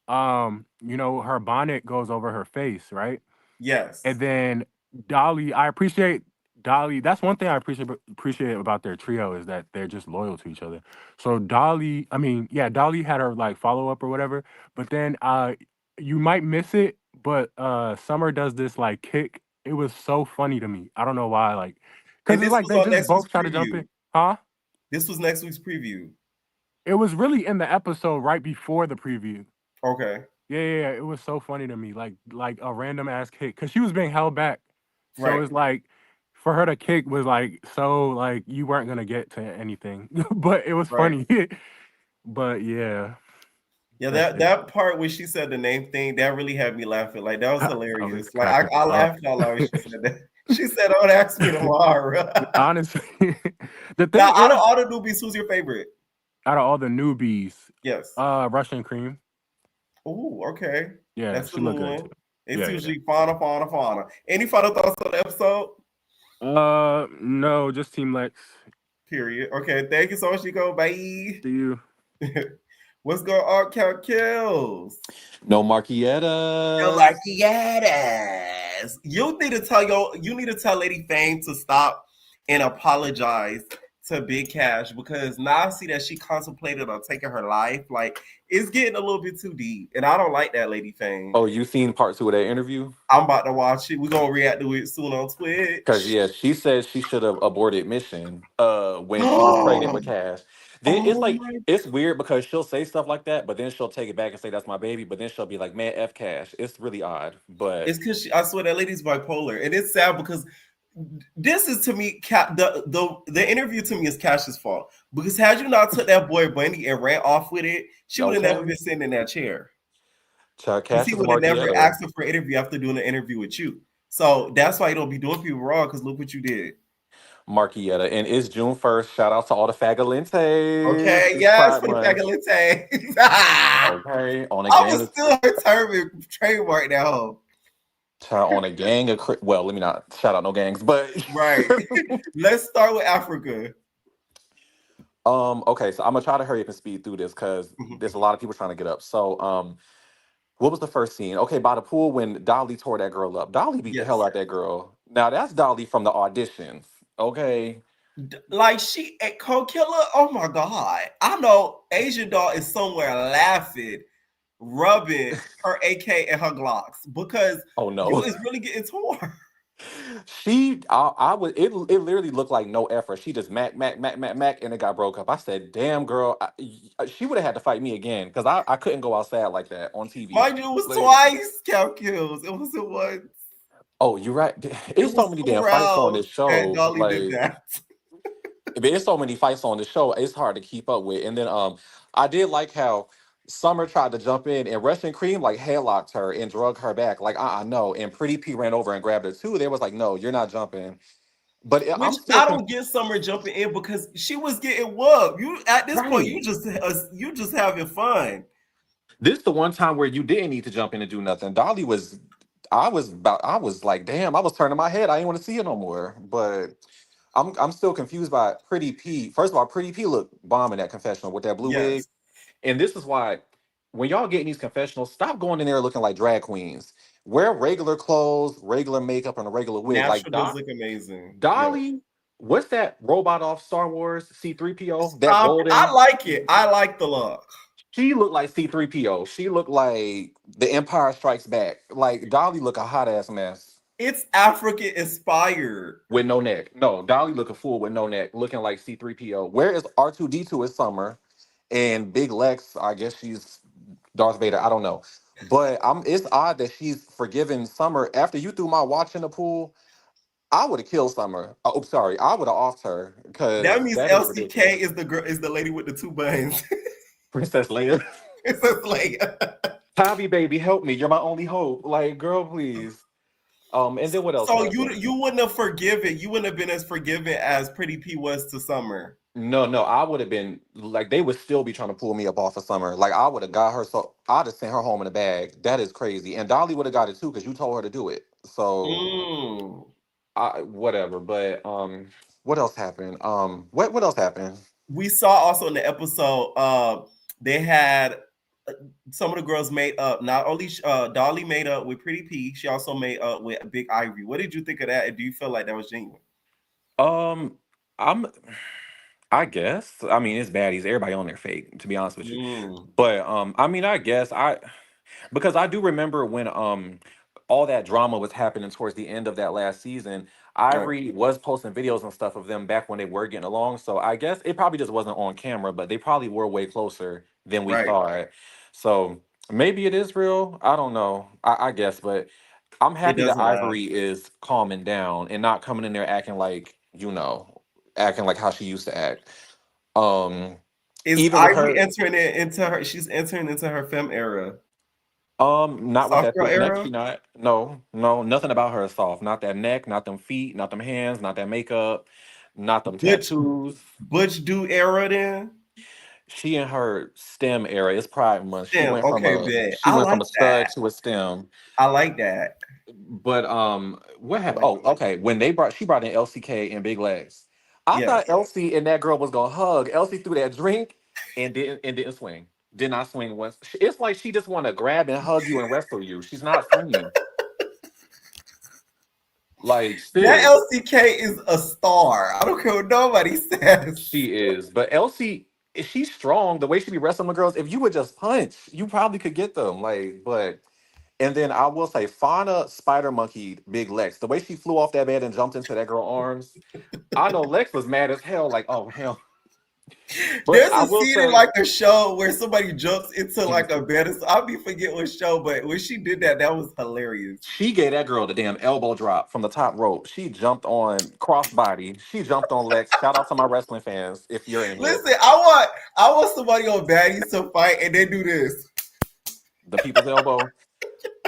her bonnet goes over her face, right? Yes. And then Dolly, I appreciate Dolly. That's one thing I appreciate about their trio is that they're just loyal to each other. So Dolly had her like follow up or whatever, but then you might miss it, but Summer does this like kick. It was so funny to me. I don't know why, like, because it's like they just both try to jump in. Huh? This was next week's preview. It was really in the episode right before the preview. Okay. Yeah. It was so funny to me, like a random ass kick, because she was being held back. So it's like for her to kick was like so like you weren't gonna get to anything, but it was funny. But yeah. Yeah, that part where she said the name thing, that really had me laughing. Like that was hilarious. Like I laughed out loud when she said that. She said, "Don't ask me tomorrow." Honestly, the thing now, out of all the newbies, who's your favorite? Out of all the newbies, yes, Russian Cream. Oh, okay. Yeah, that's she looked good too. It's usually Fauna. Any final thoughts on the episode? No, just Team Lex. Period. Okay, thank you so much, Nico. Bye. See you. What's going on, Count Kills? No Marquietas. No Marquietas. You need to tell Lady Fame to stop and apologize to Big Cash because now I see that she contemplated on taking her life. Like, it's getting a little bit too deep, and I don't like that lady thing. Oh, you seen part 2 of that interview? I'm about to watch it. We're gonna react to it soon on Because Twitch. yeah, she said she should have aborted mission when she was pregnant Oh, with Cash. Then it's oh like my! it's weird because she'll say stuff like that, but then she'll take it back and say that's my baby, but then she'll be like, man, F Cash. It's really odd. But It's because I swear that lady's bipolar, and it's sad because this is to me the interview to me is Cash's fault because had you not took that boy Bunny and ran off with it, she would have never okay. been sitting in that chair. Child, Because Cash he is a would have never Marquietta. asked her for an interview after doing an interview with you. So that's why you don't be doing people wrong. Because look what you did. Marquietta. And it's June 1st. Shout out to all the fagolentes. Okay, It's yes, Pride for the Month. Fagolite. Okay. On a I gang was of still determined trademark that hoe. child, on a gang of well, let me not shout out no gangs, but Right. Let's start with Africa. okay, so I'm gonna try to hurry up and speed through this because there's a lot of people trying to get up. So what was the first scene? Okay, by the pool when Dolly tore that girl up. Dolly beat the hell Yes. out that girl. Now that's Dolly from the auditions. Okay. Like she a co-killer. Oh my god! I know Asian doll is somewhere laughing, rubbing her AK and her Glocks because Oh you no. is really getting torn. I was it literally looked like no effort. She just mac and it got broke up. I said, damn girl, she would have had to fight me again because I couldn't go outside like that on TV. Mind you, it was Like, twice Cap kills. It wasn't once. oh, you're right. It It's so was many two damn fights on this rounds, and show. Dolly did Like that. there's so many fights on the show. It's hard to keep up with. And then I did like how Summer tried to jump in and Russian Cream like headlocked her and drug her back. Like no. And Pretty P ran over and grabbed her too. They was like, no, you're not jumping. But Which I'm still I don't get Summer jumping in because she was getting whooped. You at this point, right. you just having fun. This the one time where you didn't need to jump in and do nothing. Dolly was, I was like, damn, I was turning my head. I didn't want to see it no more. But I'm still confused by Pretty P. First of all, Pretty P looked bomb in that confessional with that blue wig. Yes, And this is why when y'all get in these confessionals, stop going in there looking like drag queens. Wear regular clothes, regular makeup, and a regular wig. Like natural does look amazing. Yes. Dolly, what's that robot off Star Wars C3PO? That Stop. I golden. like it. I like the look. She looked like C3PO. She looked like the Empire Strikes Back. Like Dolly look a hot ass mess. It's African inspired. With no neck. No, Dolly look a fool with no neck, looking like C3PO. Where is R2D2 is Summer? And Big Lex, I guess she's Darth Vader. I don't know. But it's odd that she's forgiven Summer. After you threw my watch in the pool, I would have killed Summer. Oh, sorry. I would have offed her That because means that is LCK ridiculous. is the girl is the lady with the two buns. Princess Leia. It's just like Tavi, baby, help me. You're my only hope. Like, girl, please. And then what else so happened? you wouldn't have forgiven. You wouldn't have been as forgiving as Pretty P was to Summer. No, I would have been like they would still be trying to pull me up off of Summer. Like I would have got her, so I'd have sent her home in a bag. That is crazy. And Dolly would have got it too because you told her to do it. So Mm. I whatever. But what else happened? What else happened? We saw also in the episode, they had some of the girls made up. Not only Dolly made up with Pretty P, she also made up with Big Ivory. What did you think of that? And do you feel like that was genuine? Um, I'm. I guess. I mean, it's baddies. Everybody on their fake, to be honest with you. Mm. But I mean, I guess because I do remember when all that drama was happening towards the end of that last season. Right. Ivory was posting videos and stuff of them back when they were getting along. So I guess it probably just wasn't on camera, but they probably were way closer than we Right. thought. So maybe it is real. I don't know. I guess, but I'm It happy that doesn't last. Ivory is calming down and not coming in there acting like, acting like how she used to act. Is Even with Ivory her, entering it into her? She's entering into her femme era, not with soft that girl thick neck. era. She not. No, nothing about her is soft. Not that neck, not them feet, not them hands, not that makeup, not them Butch tattoos. Butch do era then. She in her STEM era. It's Pride Month. She Damn. went from Okay, a bet. she I went like from a that. stud to a STEM. I like that. But what I happened? like Oh, that. okay. When she brought in LCK and Big Legs. I thought Yes. Elsie and that girl was gonna hug. Elsie threw that drink and didn't swing. Did not swing once. It's like she just want to grab and hug you and wrestle you. She's not swinging. Like, That sis, LCK is a star. I don't care what nobody says. she is. But Elsie, she's strong. The way she be wrestling the girls, if you would just punch, you probably could get them. Like, but and then I will say, Fauna spider monkeyed Big Lex. The way she flew off that bed and jumped into that girl's arms. I know Lex was mad as hell. Like, oh hell. But There's I a will scene in say, like a show where somebody jumps into like a Jesus. bed. I'll be forget what show, but when she did that, that was hilarious. She gave that girl the damn elbow drop from the top rope. She jumped on crossbody. She jumped on Lex. Shout out to my wrestling fans if you're in here. Listen, I want somebody on Baddies to fight and they do this. The people's elbow.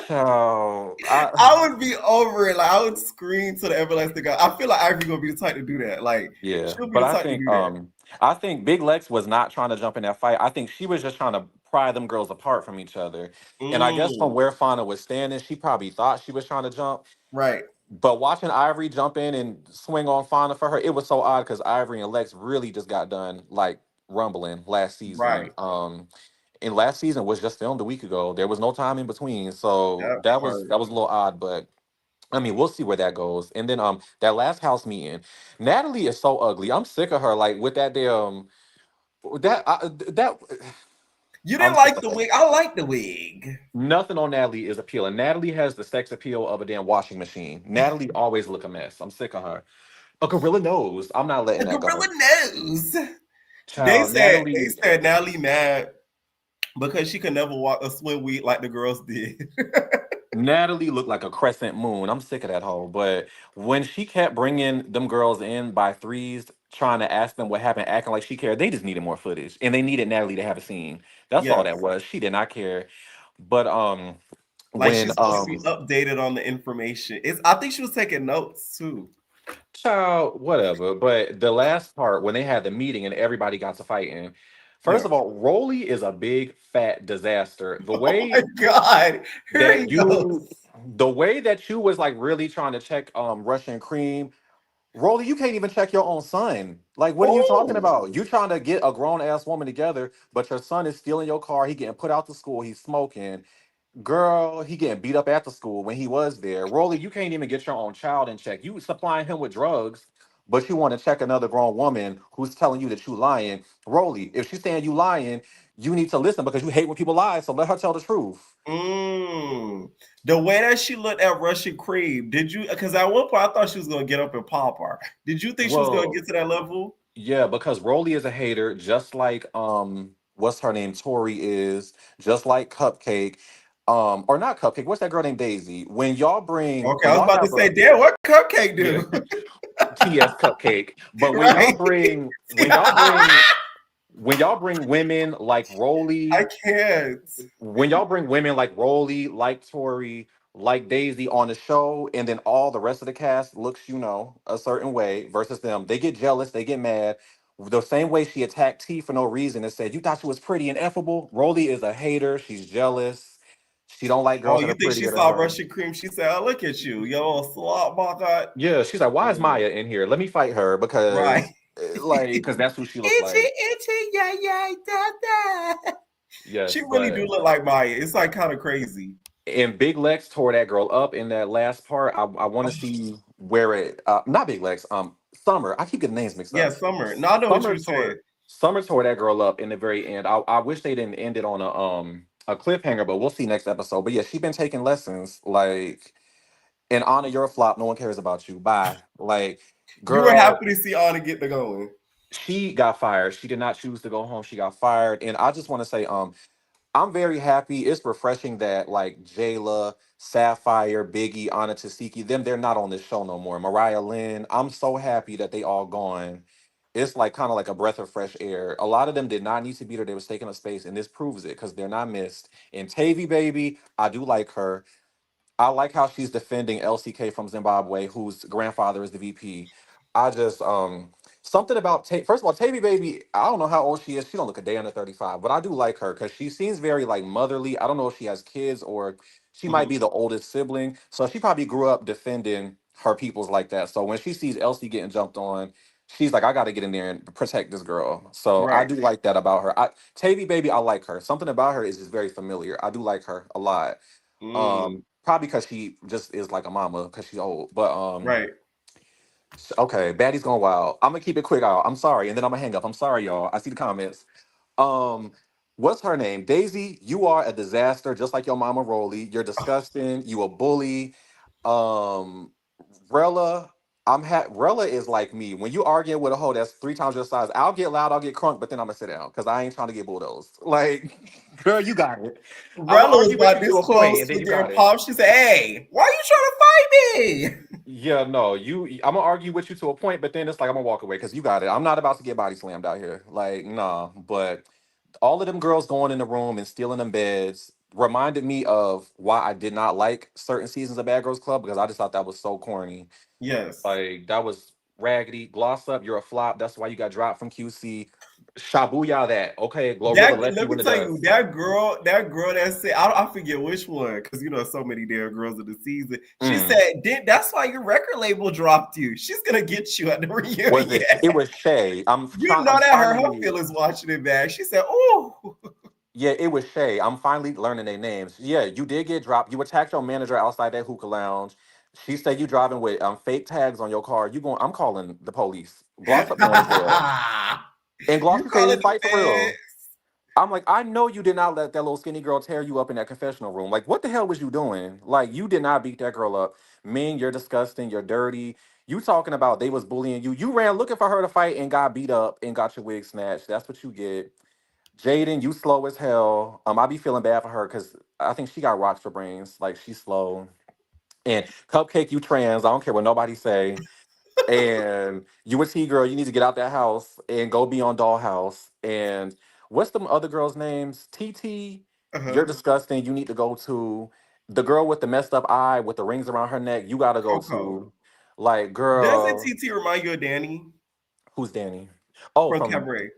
Child, I would be over it. Like I would scream to the everlasting God. I feel like Ivory gonna be the type to do that. Like yeah, she'll be but the type to do that. I think Big Lex was not trying to jump in that fight. I think she was just trying to pry them girls apart from each other. And I guess from Mm, where Fauna was standing, she probably thought she was trying to jump. right, But watching Ivory jump in and swing on Fauna for her, it was so odd because Ivory and Lex really just got done like rumbling last season. right. And last season was just filmed a week ago. There was no time in between, so That part. that was a little odd. But I mean, we'll see where that goes. And then that last house meeting, Natalie is so ugly. I'm sick of her. Like with that damn that You didn't I'm sick like of the her. wig. I like the wig. Nothing on Natalie is appealing. Natalie has the sex appeal of a damn washing machine. Natalie always look a mess. I'm sick of her. A gorilla nose. I'm not letting The that gorilla go. knows. They Child, said they Natalie. said Natalie mad because she could never walk a swim week like the girls did. Natalie looked like a crescent moon. I'm sick of that hoe. But when she kept bringing them girls in by threes, trying to ask them what happened, acting like she cared, they just needed more footage, and they needed Natalie to have a scene. That's all that Yes. was. She did not care. But Like when she's supposed to be updated on the information. I think she was taking notes too. child, whatever. But the last part when they had the meeting and everybody got to fighting. First Yeah. of all, Rolly is a big fat disaster. Oh my God. Here he That goes. you the way that you was like really trying to check Russian cream. Rolly, you can't even check your own son. Like, what are you talking Oh. about? You trying to get a grown ass woman together, but your son is stealing your car. He getting put out to school. He's smoking. Girl, he getting beat up at the school when he was there. Rolly, you can't even get your own child in check. You supplying him with drugs, but you want to check another grown woman who's telling you that you lying. Rolly, if she's saying you lying, you need to listen because you hate when people lie. So let her tell the truth. Mm. The way that she looked at Russian cream, did you? Because at one point I thought she was gonna get up and pop her. Did you think she was gonna Well, get to that level? yeah, because Rolly is a hater, just like what's her name? Tori is, just like Cupcake. Or not Cupcake, what's that girl named Daisy? Okay, When I was y'all about to have say, a damn, what Cupcake yeah, do? TS Cupcake. But Right? when y'all bring women like I Rolly, can't. when y'all bring women like Rolly, like Tori, like Daisy on the show, and then all the rest of the cast looks, a certain way versus them, they get jealous, they get mad. The same way she attacked T for no reason and said, "You thought she was pretty and effable." Rolly is a hater. She's jealous. She don't like Oh, girls that you are think she prettier than saw her. Russian cream? She said, "Oh, look at you, yo, slot bucket." Yeah, she's like, "Why is Maya in here? Let me fight her Right. because, because that's who she looks Itchy, like." itchy, yeah, yeah, da, da. She Yes, really do but look like Maya. It's like kind of crazy. and Big Lex tore that girl up in that last part. I want to see where it not Big Lex, Summer. I keep getting names mixed Yeah, up. Summer. No, I know what Summer you said. tore Summer tore that girl up in the very end. I wish they didn't end it on a cliffhanger, but we'll see next episode. But yeah, she been taking lessons. Like, in honor, you're a flop. No one cares about you. Bye. Like, You were girl, happy to see Anna get the going. she got fired. She did not choose to go home. She got fired. And I just want to say, I'm very happy. It's refreshing that like Jayla, Sapphire, Biggie, Anna Tasiki, they're not on this show no more. Mariah Lynn, I'm so happy that they all gone. It's like kind of like a breath of fresh air. A lot of them did not need to be there. They was taking up space, and this proves it because they're not missed. And Tavy baby, I do like her. I like how she's defending LCK from Zimbabwe, whose grandfather is the VP. I just something about first of all, Tavy baby. I don't know how old she is. She don't look a day under 35, but I do like her because she seems very like motherly. I don't know if she has kids or she might Mhm. be the oldest sibling, so she probably grew up defending her peoples like that. So when she sees Elsie getting jumped on, she's like, I got to get in there and protect this girl. So I Right. do like that about her. Tavy baby, I like her. Something about her is just very familiar. I do like her a lot. Mm. Probably because she just is like a mama because she's old. But Right. okay, Baddie's going wild. I'm gonna keep it quick, y'all. I'm sorry, and then I'm gonna hang up. I'm sorry, y'all. I see the comments. Um, what's her name? Daisy, you are a disaster, just like your mama Rolly. You're disgusting. You a bully. Um, Rella, Rella is like me. When you arguing with a hoe that's 3 times your size, I'll get loud, I'll get crunk, but then I'm gonna sit down because I ain't trying to get bulldozed. Like, girl, you got it. I'm gonna Rella was argue with about you this to a point, close and to then you getting got it. popped. She said, "Hey, why are you trying to fight me?" Yeah, no, I'm gonna argue with you to a point, but then it's like I'm gonna walk away because you got it. I'm not about to get body slammed out here. Like, nah. But all of them girls going in the room and stealing them beds reminded me of why I did not like certain seasons of Bad Girls Club because I just thought that was so corny. Yes. Like that was raggedy. Gloss up, you're a flop. That's why you got dropped from QC. Shabuya that. Okay, Glorilla That left let you me in the tell you, dust. that girl that said, I forget which one, because so many damn girls in the season. She Mm. said, that's why your record label dropped you. She's gonna get you at the Was reunion. it? It was Shay. You know I'm that hurt her finally. feelings watching it back. She said, "Oh, Yeah, it was Shay. I'm finally learning their names. Yeah, you did get dropped. You attacked your manager outside that hookah lounge. She said you driving with fake tags on your car. You going? I'm calling the police. Gloss up going to jail. And you Glossy said call he it the fight for feds." real. I'm like, I know you did not let that little skinny girl tear you up in that confessional room. Like, what the hell was you doing? Like, you did not beat that girl up. Mean, you're disgusting. You're dirty. You talking about they was bullying you. You ran looking for her to fight and got beat up and got your wig snatched. That's what you get. Jaden, you slow as hell. I be feeling bad for her because I think she got rocks for brains. Like she's slow. And Cupcake, you trans. I don't care what nobody say. And you a T girl, you need to get out that house and go be on Dollhouse. And what's the other girls' names? TT, you're Uh-huh. disgusting. You need to go to the girl with the messed up eye with the rings around her neck. You gotta go Coco. to like Doesn't girl. TT remind you of Danny Who's Danny? Oh, from from Cabaret?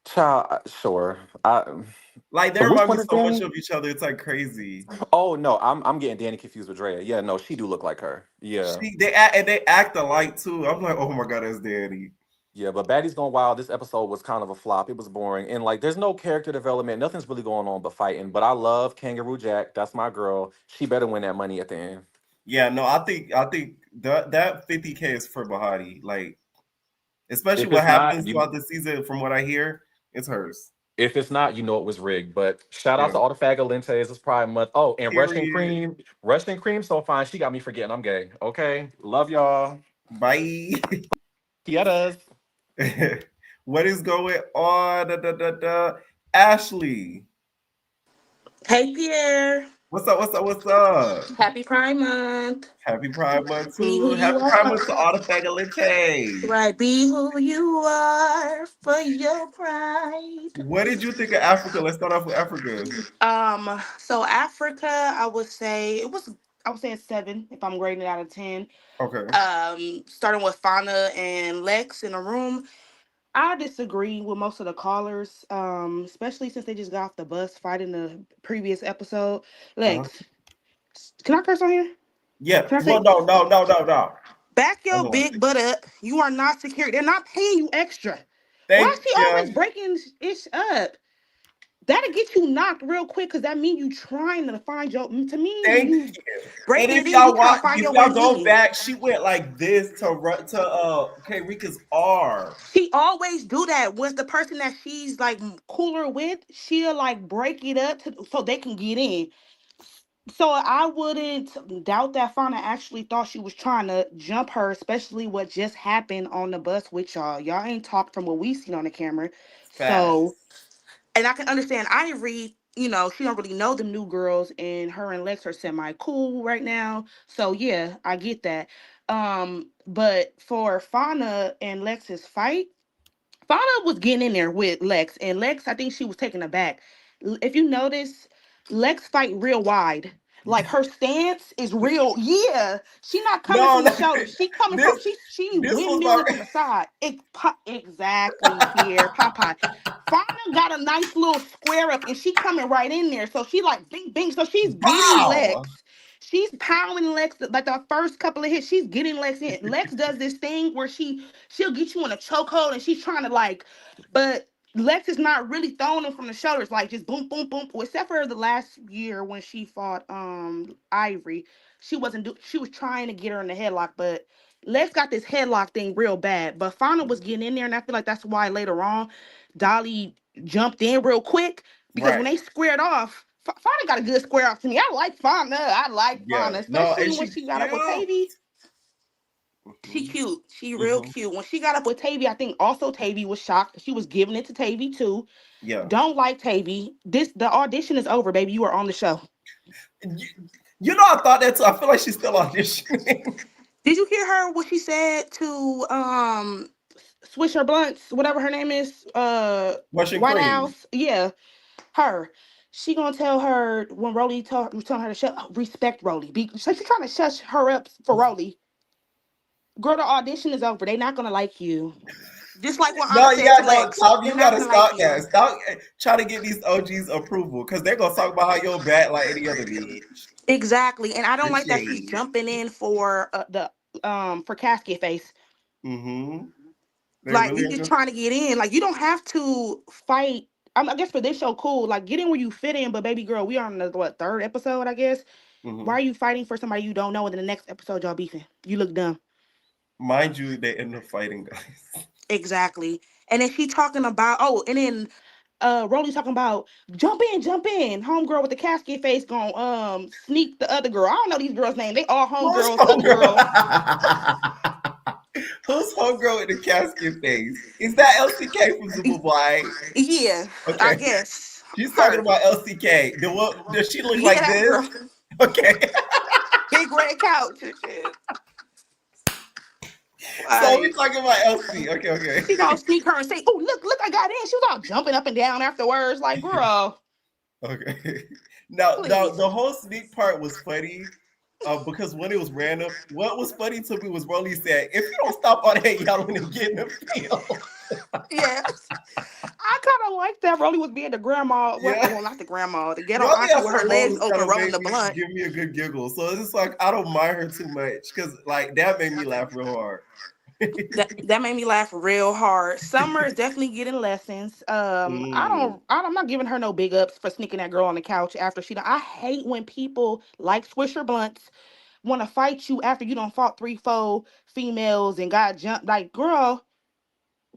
Child. Sure. Like they Which remind me one is so much Danny? of each other. It's like crazy. Oh no, I'm getting Danny confused with Drea. Yeah, no, she do look like her. Yeah. They act alike too. I'm like, oh my god, that's Danny. Yeah, but Baddies Gone Wild, this episode was kind of a flop. It was boring. And like there's no character development. Nothing's really going on but fighting. But I love Kangaroo Jack. That's my girl. She better win that money at the end. Yeah, no, I think that 50K is for Bahati. Like, especially If what it's not, happens you throughout the season, from what I hear, it's hers. if it's not, you know it was rigged. But shout out Yeah. to all the fagolentes. It's Pride Month. Oh, and Russian Period. Cream. Russian Cream so fine. She got me forgetting I'm gay. Okay. Love y'all. Bye. Kietas. What is going on? Ashley. Hey Pierre, What's up? What's up? What's up? happy Pride Month. Happy Pride Month Be who too. you Happy Pride are. Month to all the Fagalites. Right, be who you are for your pride. What did you think of Africa? Let's start off with Africa. So Africa, I would say a 7 if I'm grading it out of 10. Okay. Starting with Fauna and Lex in a room. I disagree with most of the callers, especially since they just got off the bus fighting the previous episode. Uh-huh. Lex, can I curse on here? Yeah. Can I Well, say no, no, no, no, no. back That's your all I big say. butt up? You are not secure. They're not paying you extra. Why is Thank she always you. breaking ish up? That'll get you knocked real quick because that means you trying to find your. To me, when Thank you you. And breaking it in, you trying to find if your way y'all go in. back, she went like this to okay, Rika's arm. She always do that with the person that she's like cooler with. She'll like break it up so they can get in. So I wouldn't doubt that Fauna actually thought she was trying to jump her, especially what just happened on the bus with y'all. Y'all ain't talked from what we seen on the camera. So, Facts. and I can understand Ivory, she don't really know the new girls and her and Lex are semi cool right now. So yeah, I get that. But for Fauna and Lex's fight, Fauna was getting in there with Lex, and Lex, I think she was taken aback. If you notice, Lex fight real wide. Like her stance is real. Yeah, she not coming No, from the no, shoulder. She coming from this she this was windmilling my from the side. Exactly, Pierre Popeye. Fauna got a nice little square up, and she coming right in there. So she like bing bing. So she's getting wow. Lex. She's pounding Lex like the first couple of hits. She's getting Lex in. Lex does this thing where she'll get you in a chokehold and she's trying to like, but Lex is not really throwing them from the shoulders, like just boom, boom, boom. Well, except for the last year when she fought Ivory, she was trying to get her in the headlock, but Lex got this headlock thing real bad. But Fauna was getting in there, and I feel like that's why later on, Dolly jumped in real quick because when Right. they squared off, Fauna got a good square off to me. I like Fauna. I like Yeah. Fauna, No, especially and when she she got up with cute. Tavy. She Hmm. cute. She real Hmm. cute. When she got up with Tavy, I think also Tavy was shocked. She was giving it to Tavy too. Yeah. Don't like Tavy. The audition is over, baby. You are on the show. You, you know, I thought that too. I feel like she's still auditioning. Did you hear her what she said to Swisher Blunts, whatever her name is? Russian White cream. House. Yeah, her. She gonna tell her when was telling her to respect Rolly. So she's trying to shush her up for Rolly. Girl, the audition is over. They not gonna like you. Just like what Anna No, said yeah, to no, Lex. Tom, They're you not gotta gonna like stop you. that. Stop trying to get these OGs approval because they're gonna talk about how you're bad like any other bitch. Exactly. And I don't The like that she's shade. jumping in for the for casket face. Mm-hmm. They Like really you are just just. trying to get in. Like you don't have to fight. I guess for this show, cool. Like get in where you fit in. But baby girl, we are on the third episode, I guess. Why Hmm. are you fighting for somebody you don't know? And then the next episode, y'all beefing. You look dumb. Mind you, they end up fighting, guys. Exactly. And then she talking about and then Rolly talking about jump in. Homegirl with the casket face gonna sneak the other girl. I don't know these girls' name. They all Who's homegirls, other girl. homegirl? Who's homegirl with the casket face? Is that LCK from Superfly? Yeah, I Okay. guess. She's talking Her. about LCK. The what does she look Yeah, like that this? girl. Okay. Big red couch and shit. So we're Like, talking about LC. Okay, okay. she gonna sneak her and say, "Oh, look, I got in." She was all jumping up and down afterwards. Like, girl, Okay. Now please. the whole sneak part was funny. Because when it was random, what was funny to me was Rolly said, if you don't stop all that yelling and get in the field. Yeah. I kind of like that. Rolly was being the grandma. Yeah. Well, not the grandma, the ghetto Rolly auntie has with her some legs moments open, that'll rolling make the me blunt. give me a good giggle. So it's just like I don't mind her too much because like that made me laugh real hard. That made me laugh real hard. Summer is definitely getting lessons. Mm. I'm not giving her no big ups for sneaking that girl on the couch after she done. I hate when people like Swisher Blunts want to fight you after you done fought 3, 4 females and got jumped. Like, girl,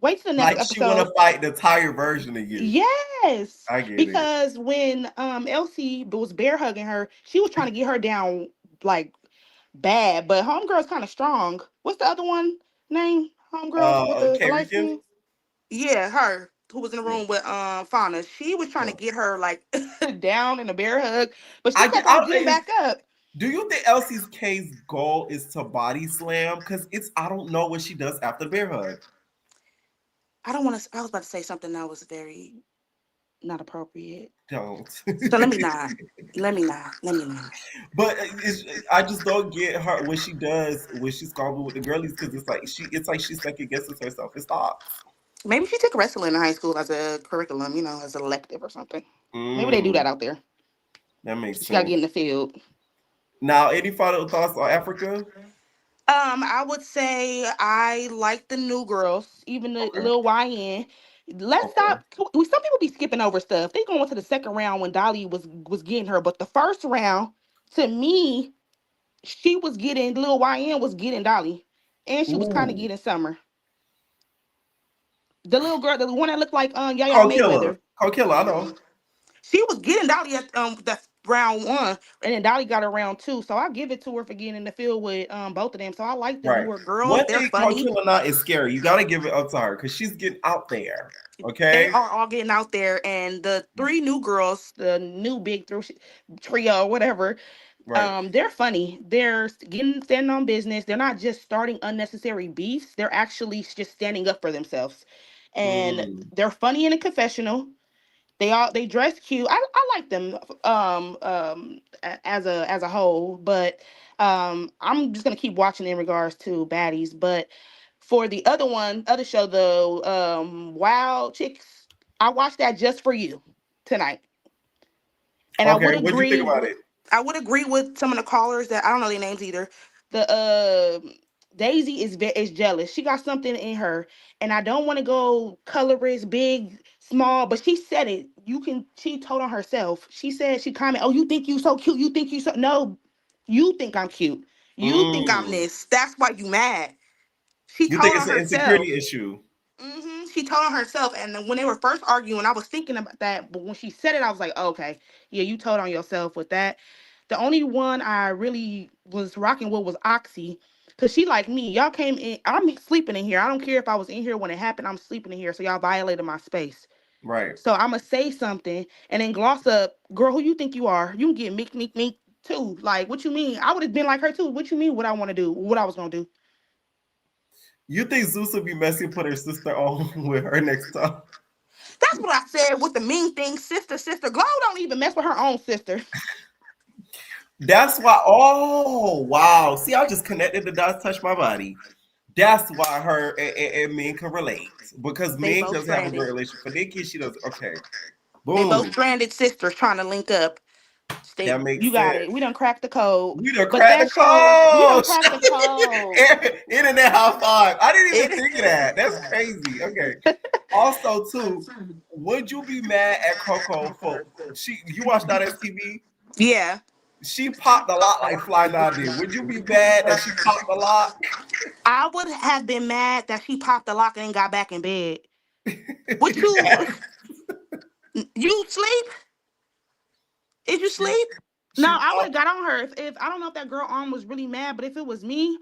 wait till the next Like she want episode. to fight the entire version of you. Yes, I get it. because when Elsie was bear hugging her, she was trying to get her down like bad, but homegirl's kind of strong. What's the other one name? Homegirl with the K light Rican? skin. Yeah, her who was in the Yeah. room with Fauna. She was trying to Yeah. get her like down in a bear hug, but she I get kept on getting back up. do you think Elsie's K's goal is to body slam? Because it's I don't know what she does after the bear hug. I don't want to. I was about to say something that was very not appropriate. Don't. So let me not. Let me not. Let me not. But I just don't get her what she does when she's squabbling with the girlies because it's like she second guesses herself. It stops. Maybe she took wrestling in high school as a curriculum, as an elective or something. Maybe they do Mm, that out there. that makes She got to sense. get in the field. Now, any final thoughts on Africa? I would say I like the new girls, even the Okay. Lil YN. Let's Okay. stop. Some people be skipping over stuff. They going to the second round when Dolly was getting her, but the first round, to me, she was getting Lil YN was getting Dolly, and she was kind of Ooh. getting Summer. The little girl, the one that looked like Yaya Cold Killer. Mayweather. Cold Killer, I know. She was getting Dolly at the round one, and then Dolly got her round two. So I give it to her for getting in the field with both of them. So I like the Right. newer girls. One They're thing Cold funny. Killer not is scary. You gotta give it up to her because she's getting out there. They Okay. are all getting out there, and the three new girls, the new trio, whatever, Right. they're funny. They're getting standing on business. They're not just starting unnecessary beefs. They're actually just standing up for themselves, and Mm. they're funny in a confessional. They dress cute. I like them as a whole, but I'm just gonna keep watching in regards to Baddies. But for the other show, the Wild Chicks, I watched that just for you tonight, and Okay. What'd you think about it? I would agree with some of the callers that I don't know their names either. The Daisy is jealous. She got something in her, and I don't want to go colorist big small, but she said it. She told on herself. She said, she commented, oh, you think you so cute. You think you so, no, you think I'm cute. You think I'm this. That's why you mad. She You told think it's on an herself. insecurity issue? She told on herself, and then when they were first arguing, I was thinking about that. But when she said it, I was like, oh, okay, yeah, you told on yourself with that. The only one I really was rocking with was Oxy, cause she like me. Y'all came in. I'm sleeping in here. I don't care if I was in here when it happened. I'm sleeping in here, so y'all violated my space. Right. So I'ma say something, and then gloss up, girl. Who you think you are? You can get meek too. Like, what you mean? I would have been like her too. What you mean? What I want to do? What I was gonna do? You think Zeus would be messy and put her sister on with her next time? That's what I said with the mean thing, sister. Glow don't even mess with her own sister. That's why. Oh, wow. See, I just connected the dots, touch my body. That's why her and Ming can relate. Because Ming doesn't have a great relationship. For Nikki, she does. Okay. Boom. They both stranded sisters trying to link up. That makes you got sense. it. We done cracked the code. We done cracked the code. Internet high five. I didn't even think of that. That's crazy. Okay. Also, too, would you be mad at Coco for you watched that TV? Yeah. She popped a lot like Fly Nine did. Would you be mad that she popped a lot? I would have been mad that she popped the lock and then got back in bed. Would you? You sleep? Did you sleep? No, I would have got on her. If I don't know if that girl arm was really mad, but if it was me,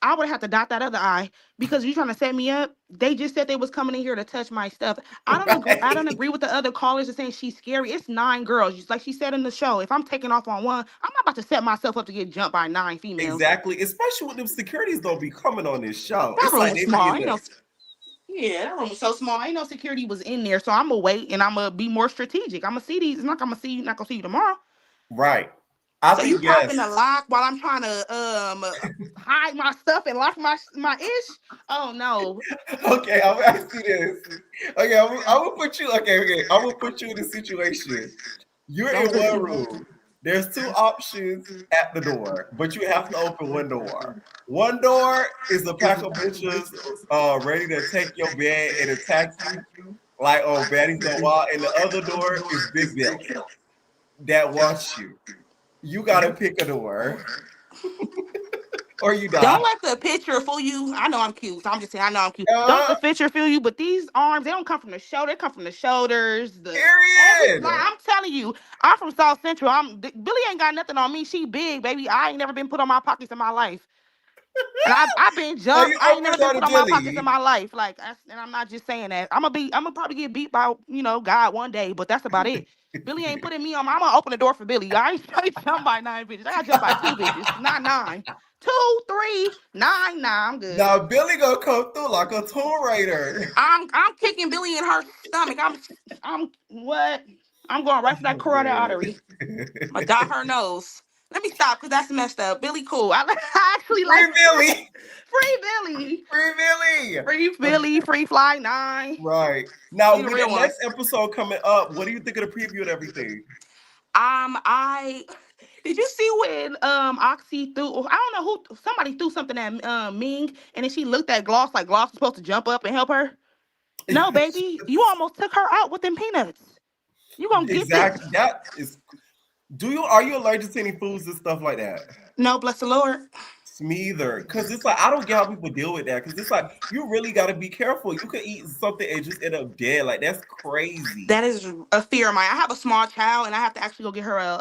I would have to dot that other eye because you trying to set me up. They just said they was coming in here to touch my stuff. I don't agree with the other callers that saying she's scary. It's 9 girls. Just like she said in the show. If I'm taking off on one, I'm not about to set myself up to get jumped by 9 females. Exactly. Especially when them securities don't be coming on this show. That It's room like was they small. be Yeah, that room was so small. I ain't no security was in there, so I'm gonna wait and I'm gonna be more strategic. I'm gonna see these. Not gonna see you tomorrow. Right. So you popping the lock while I'm trying to hide my stuff and lock my ish? Oh no. Okay, I'm gonna ask you this. Okay, I'm gonna put you. Okay. I'm gonna put you in a situation. You're in one room. There's 2 options at the door, but you have to open one door. One door is a pack of bitches ready to take your bed and attack you, like Baddies Don't Wild, and the other door is Big Billy that wants you. You gotta pick a door. Or you die. Don't let the picture fool you. I know I'm cute, so I'm just saying I know I'm cute. Don't let the picture fool you, but these arms, they don't come from the shoulder, they come from the shoulders. Like, I'm telling you, I'm from South Central. Billy ain't got nothing on me. She big, baby. I ain't never been put on my pockets in my life. And I've been jumped. I ain't never been put on my pockets in my life. Like, and I'm not just saying that. I'm gonna probably get beat by, God one day, but that's about it. Billy ain't putting me on. I'm gonna open the door for Billy. I ain't jumped by 9 bitches. I got jumped by 2 bitches, not 9. 2, 3, 9. Nah, I'm good. Now Billy gonna come through like a Tomb Raider. I'm kicking Billy in her stomach. I'm what? I'm going right for that carotid artery. I got her nose. Let me stop because that's messed up. Billy cool. I actually like Billy. Free Billy. Free Billy. Free Billy. Free Fly 9. Right. Now with the next episode coming up, what do you think of the preview and everything? Did you see when Oxy threw? I don't know who. Somebody threw something at Ming, and then she looked at Gloss like Gloss was supposed to jump up and help her. No, baby, you almost took her out with them peanuts. You gonna get exactly. That is. Are you allergic to any foods and stuff like that? No, bless the Lord. Me either. Because it's like, I don't get how people deal with that. Because it's like, you really got to be careful. You could eat something and just end up dead. Like, that's crazy. That is a fear of mine. I have a small child and I have to actually go get her a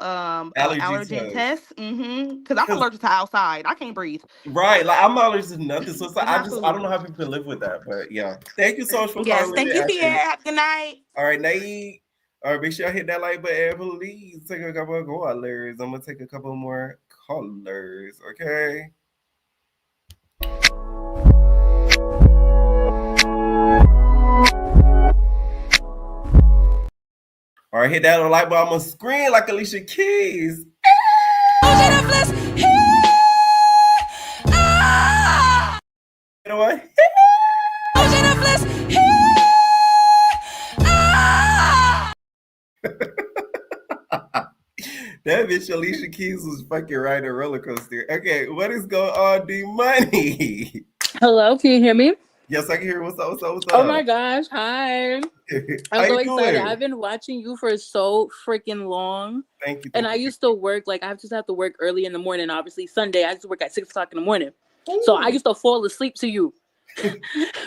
allergen test. Because I'm allergic to outside. I can't breathe. Right. Like, I'm allergic to nothing. So it's like, I don't know how people live with that. But yeah. Thank you so much for calling. Thank you, Pierre. Have a good night. All right, Nate. All right, make sure I hit that like button. Please take a couple of callers. I'm going to take a couple more callers. Okay. All right, hit that on the like button on my screen like Alicia Keys. You know what? That bitch Alicia Keys was fucking riding a roller coaster. Okay, what is going on, D Money? Hello, can you hear me? Yes, I can hear. What's up? What's up? What's up? Oh my gosh. Hi. I'm so excited. Doing? I've been watching you for so freaking long. Thank you. And I used to work, like, I just have to work early in the morning. Obviously, Sunday, I used to work at 6 o'clock in the morning. Ooh. So I used to fall asleep to you.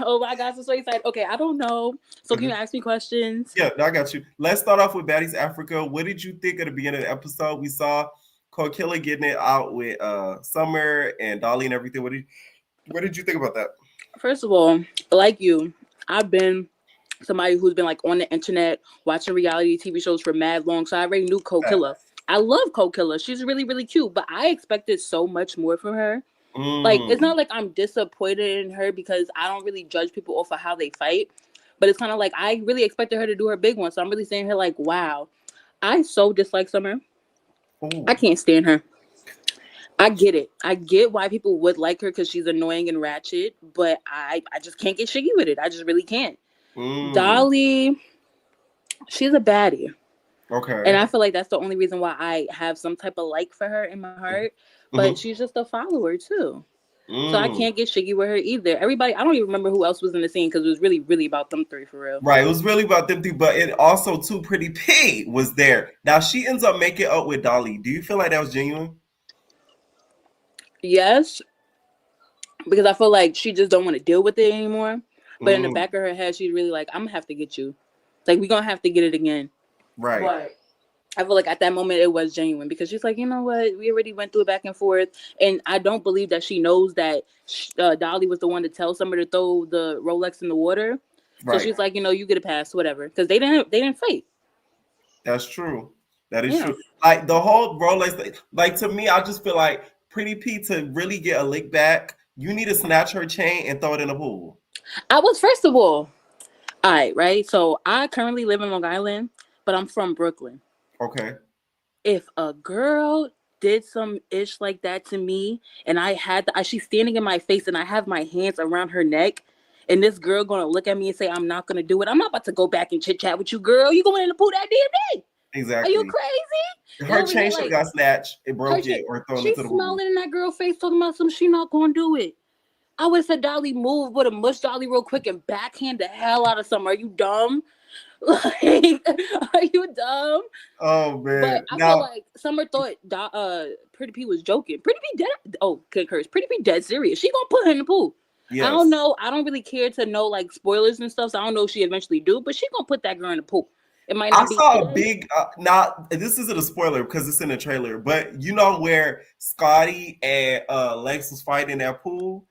Oh my gosh, I'm so excited. Okay, I don't know. So can you ask me questions? Yeah, I got you. Let's start off with Baddies Africa. What did you think at the beginning of the episode? We saw Coachella getting it out with Summer and Dolly and everything. What did you think about that? First of all, like you, I've been somebody who's been like on the internet watching reality TV shows for mad long, so I already knew Coachella. I love Coachella. She's really, really cute, but I expected so much more from her. Like, it's not like I'm disappointed in her because I don't really judge people off of how they fight, but it's kind of like I really expected her to do her big one. So I'm really saying her like, wow, I so dislike Summer. Ooh. I can't stand her. I get it. I get why people would like her because she's annoying and ratchet, but I just can't get shiggy with it. I just really can't. Dolly, she's a baddie. Okay. And I feel like that's the only reason why I have some type of like for her in my heart. But she's just a follower too. So I can't get shiggy with her either. Everybody, I don't even remember who else was in the scene because it was really, really about them three for real. Right. It was really about them three, but it also too Pretty P was there. Now she ends up making up with Dolly. Do you feel like that was genuine? Yes. Because I feel like she just don't want to deal with it anymore. But in the back of her head, she's really like, I'm gonna have to get you. Like, we're gonna have to get it again. Right. But I feel like at that moment it was genuine because she's like, you know what? We already went through it back and forth. And I don't believe that she knows that Dolly was the one to tell somebody to throw the Rolex in the water. Right. So she's like, you know, you get a pass, whatever. Because they didn't fight. That's true. That is true. Like the whole Rolex thing, like to me, I just feel like Pretty P to really get a lick back, you need to snatch her chain and throw it in the pool. First of all right. So I currently live in Long Island, but I'm from Brooklyn. Okay. If a girl did some ish like that to me and I had she's standing in my face and I have my hands around her neck and this girl gonna look at me and say I'm not gonna do it, I'm not about to go back and chit chat with you, girl. You going in the pool that damn day. Exactly. Are you crazy? Her chain should got snatched, it broke it, or thrown into the pool. She's smiling in that girl's face talking about some she not gonna do it. I would have said, Dolly, move, would have mushed Dolly real quick and backhand the hell out of Summer. Are you dumb? Like, are you dumb? Oh man! But I feel like Summer thought Pretty P was joking. Pretty P dead. Oh, good curse. Pretty P dead serious. She gonna put her in the pool. Yes. I don't know. I don't really care to know like spoilers and stuff. So I don't know if she eventually do, but she gonna put that girl in the pool. It might not I saw a big. Now this isn't a spoiler because it's in the trailer, but you know where Scotty and Lex was fighting in that pool.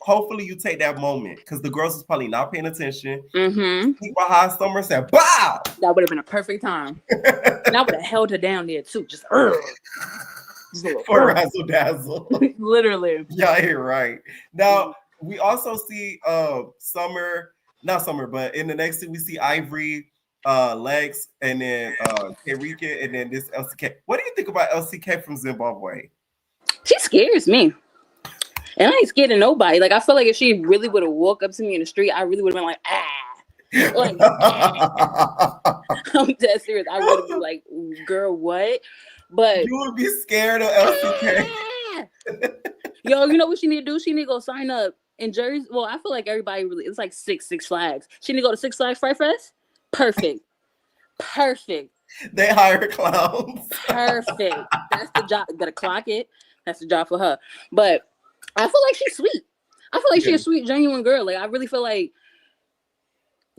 Hopefully you take that moment because the girls was probably not paying attention. Behind Summer said, "Bow!" That would have been a perfect time. And I would have held her down there too, just for razzle dazzle. Literally. Yeah, you're right. Now we also see Summer, not Summer, but in the next scene we see Ivory, Lex, and then Kerika, and then this LCK. What do you think about LCK from Zimbabwe? She scares me. And I ain't scared of nobody. Like, I feel like if she really would have walked up to me in the street, I really would have been like, ah. Like, ah. I'm dead serious. I would have been like, girl, what? But you would be scared of LCK. Yo, you know what she need to do? She need to go sign up in Jersey. Well, I feel like everybody really, it's like Six Flags. She need to go to Six Flags Fright Fest. Perfect. They hire clowns. Perfect. That's the job. Gotta clock it. That's the job for her. But I feel like she's sweet. I feel like she's a sweet, genuine girl. Like, I really feel like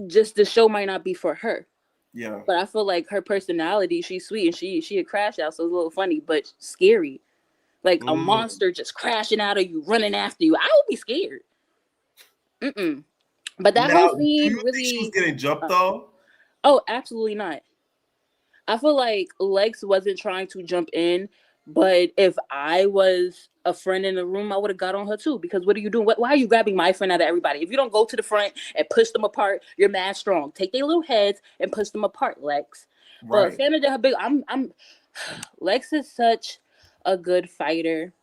just the show might not be for her. Yeah. But I feel like her personality, she's sweet and she a crash out, so it's a little funny, but scary. Like a monster just crashing out of you, running after you. I would be scared. But that whole scene really. She was getting jumped though? Oh, absolutely not. I feel like Lex wasn't trying to jump in, but if I was a friend in the room, I would have got on her too. Because what are you doing? Why are you grabbing my friend out of everybody? If you don't go to the front and push them apart, you're mad strong. Take their little heads and push them apart, Lex. Right. But Sandra did her big. Lex is such a good fighter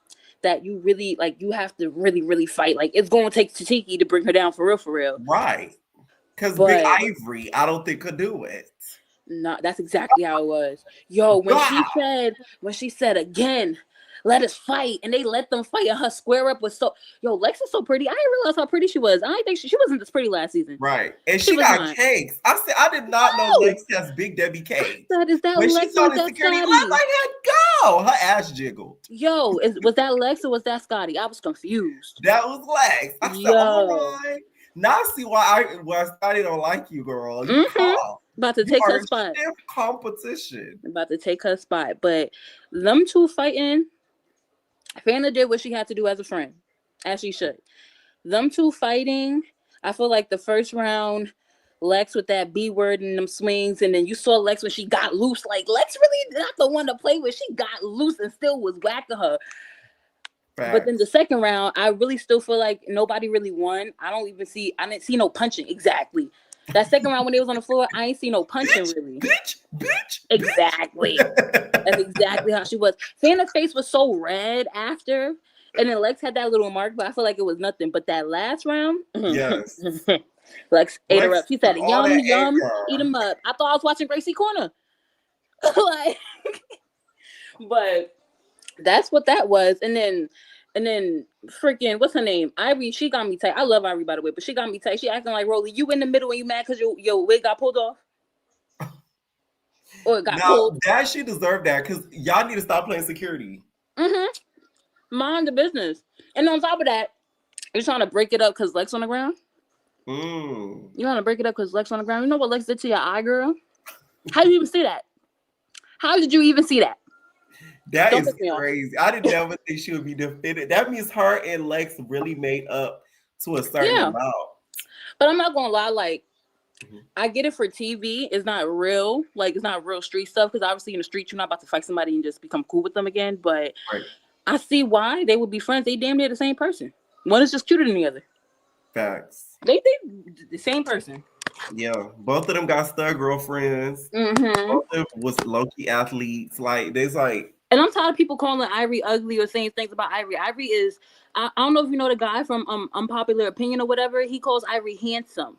that you really like. You have to really, really fight. Like, it's going to take Tiki to bring her down for real. Right. Because Big Ivory, I don't think could do it. No, that's exactly how it was. Yo, when she said again, let us fight, and they let them fight, and her square up was so, Lex is so pretty. I didn't realize how pretty she was. I didn't think she wasn't this pretty last season. Right. And she got not. cakes. I did not know Lex has Big Debbie cakes. Is that when Lex she saw or the that security, Scotty? let my head go. Her ass jiggled. Was that Lex or was that Scotty? I was confused. That was Lex. I said, all right. Now I see why Scotty don't like you, girl. You about to take her spot. Competition. About to take her spot. But them two fighting, Fana did what she had to do as a friend, as she should. Them two fighting, I feel like the first round, Lex with that B word and them swings, and then you saw Lex when she got loose. Like, Lex really not the one to play with. She got loose and still was whacking her. Facts. But then the second round, I really still feel like nobody really won. I didn't see no punching. Exactly. That second round when they was on the floor, I ain't see no punching really. Bitch. Exactly. That's exactly how she was. Fana's face was so red after, and then Lex had that little mark, but I feel like it was nothing. But that last round, yes. Lex ate her up. She said, yum, eat them up. I thought I was watching Gracie Corner. Like, but that's what that was. And then freaking, what's her name? Ivory, she got me tight. I love Ivory, by the way, but she got me tight. She acting like, Rolly, you in the middle and you mad because your wig got pulled off? Or it got pulled? That she deserved that because y'all need to stop playing security. Mind the business. And on top of that, you're trying to break it up because Lex on the ground? You want to break it up because Lex on the ground? You know what Lex did to your eye, girl? How did you even see that? How did you even see that? That is crazy. I didn't ever think she would be defended. That means her and Lex really made up to a certain amount. But I'm not gonna lie, like, I get it for TV. It's not real. Like, it's not real street stuff because obviously in the street you're not about to fight somebody and just become cool with them again. But I see why they would be friends. They damn near the same person. One is just cuter than the other. Facts. They the same person. Yeah, both of them got stud girlfriends. Both of them was low-key athletes. Like, there's like. And I'm tired of people calling Ivory ugly or saying things about Ivory. Ivory is, I don't know if you know the guy from Unpopular Opinion or whatever. He calls Ivory handsome,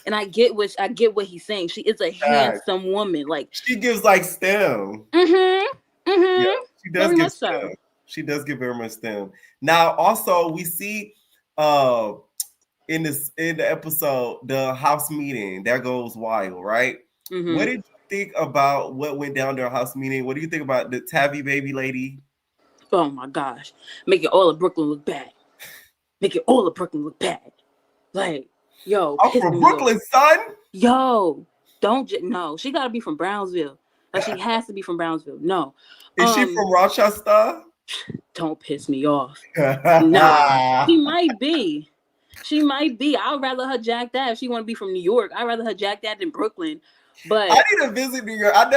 and I get what he's saying. She is a handsome woman. Like, she gives like STEM. Yeah, she does give STEM. So. She does give very much STEM. Now, also we see, in the episode, the house meeting that goes wild, right? What did you think about what went down during house meeting? What do you think about the Tabby baby lady? Oh my gosh, making all of Brooklyn look bad. Making all of Brooklyn look bad. Like, yo, I'm from Brooklyn, son. Yo, no, she gotta be from Brownsville. Like, she has to be from Brownsville. No, is she from Rochester? Don't piss me off. Nah, she might be. She might be. I'd rather her jack that if she want to be from New York. I'd rather her jack that than Brooklyn. But I need to visit New York. I've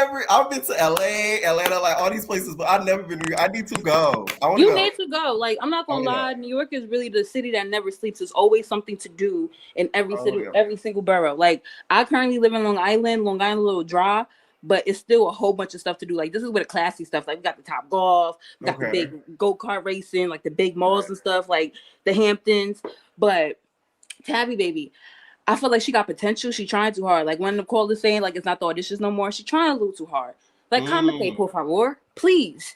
been to LA, Atlanta, like all these places, but I've never been to New York. I need to go. You need to go. Like, I'm not gonna lie, New York is really the city that never sleeps. There's always something to do in every city, every single borough. Like, I currently live in Long Island. Long Island a little dry, but it's still a whole bunch of stuff to do. Like, this is where the classy stuff. Like, we got the Top Golf, we got the big go-kart racing, like the big malls and stuff, like the Hamptons. But Tabby baby, I feel like she got potential. She trying too hard. Like, when Nicole is saying, like, it's not the auditions no more, she trying a little too hard. Like, commentate, por favor. Please,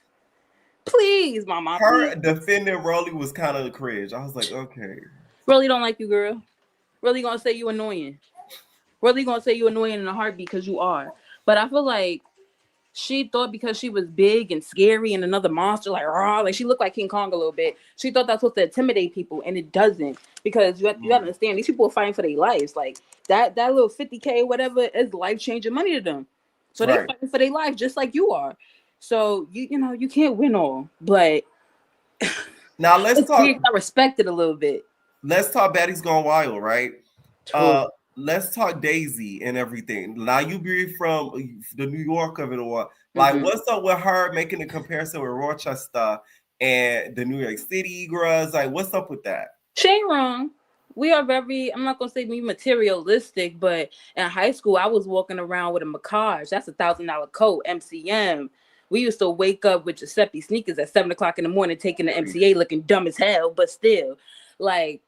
mama. Her defending Rolly was kind of cringe. I was like, okay. Rolly don't like you, girl. Rolly gonna say you annoying. Rolly gonna say you annoying in a heartbeat because you are. But I feel like she thought because she was big and scary and another monster, like, raw, like she looked like King Kong a little bit. She thought that's supposed to intimidate people, and it doesn't. Because you have to understand, these people are fighting for their lives. Like, that little 50K or whatever is life-changing money to them. So they're fighting for their life just like you are. So you know you can't win all, but now let's talk. I respect it a little bit. Let's talk Baddies Gone Wild, right? Let's talk Daisy and everything. Now you be from the New York of it all. Like, what's up with her making a comparison with Rochester and the New York City girls? Like, what's up with that? She ain't wrong. We are very, I'm not going to say we materialistic, but in high school, I was walking around with a Macaj. That's $1,000 coat, MCM. We used to wake up with Giuseppe sneakers at 7 o'clock in the morning, taking the MCA looking dumb as hell, but still, like,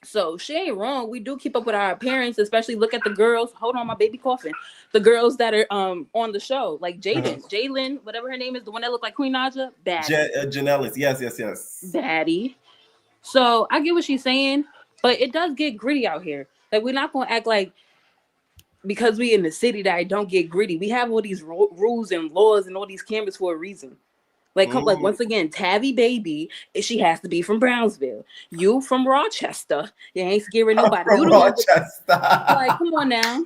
So she ain't wrong. We do keep up with our appearance, especially look at the girls. Hold on, my baby coughing. The girls that are on the show, like Jalen, whatever her name is, the one that looked like Queen Naja, baddie. Janellis, yes. Baddie. So I get what she's saying, but it does get gritty out here. Like we're not gonna act like because we in the city that I don't get gritty. We have all these rules and laws and all these cameras for a reason. Like, like once again, Tavi baby, she has to be from Brownsville. You from Rochester, you ain't scaring nobody. You Rochester. Like, come on now.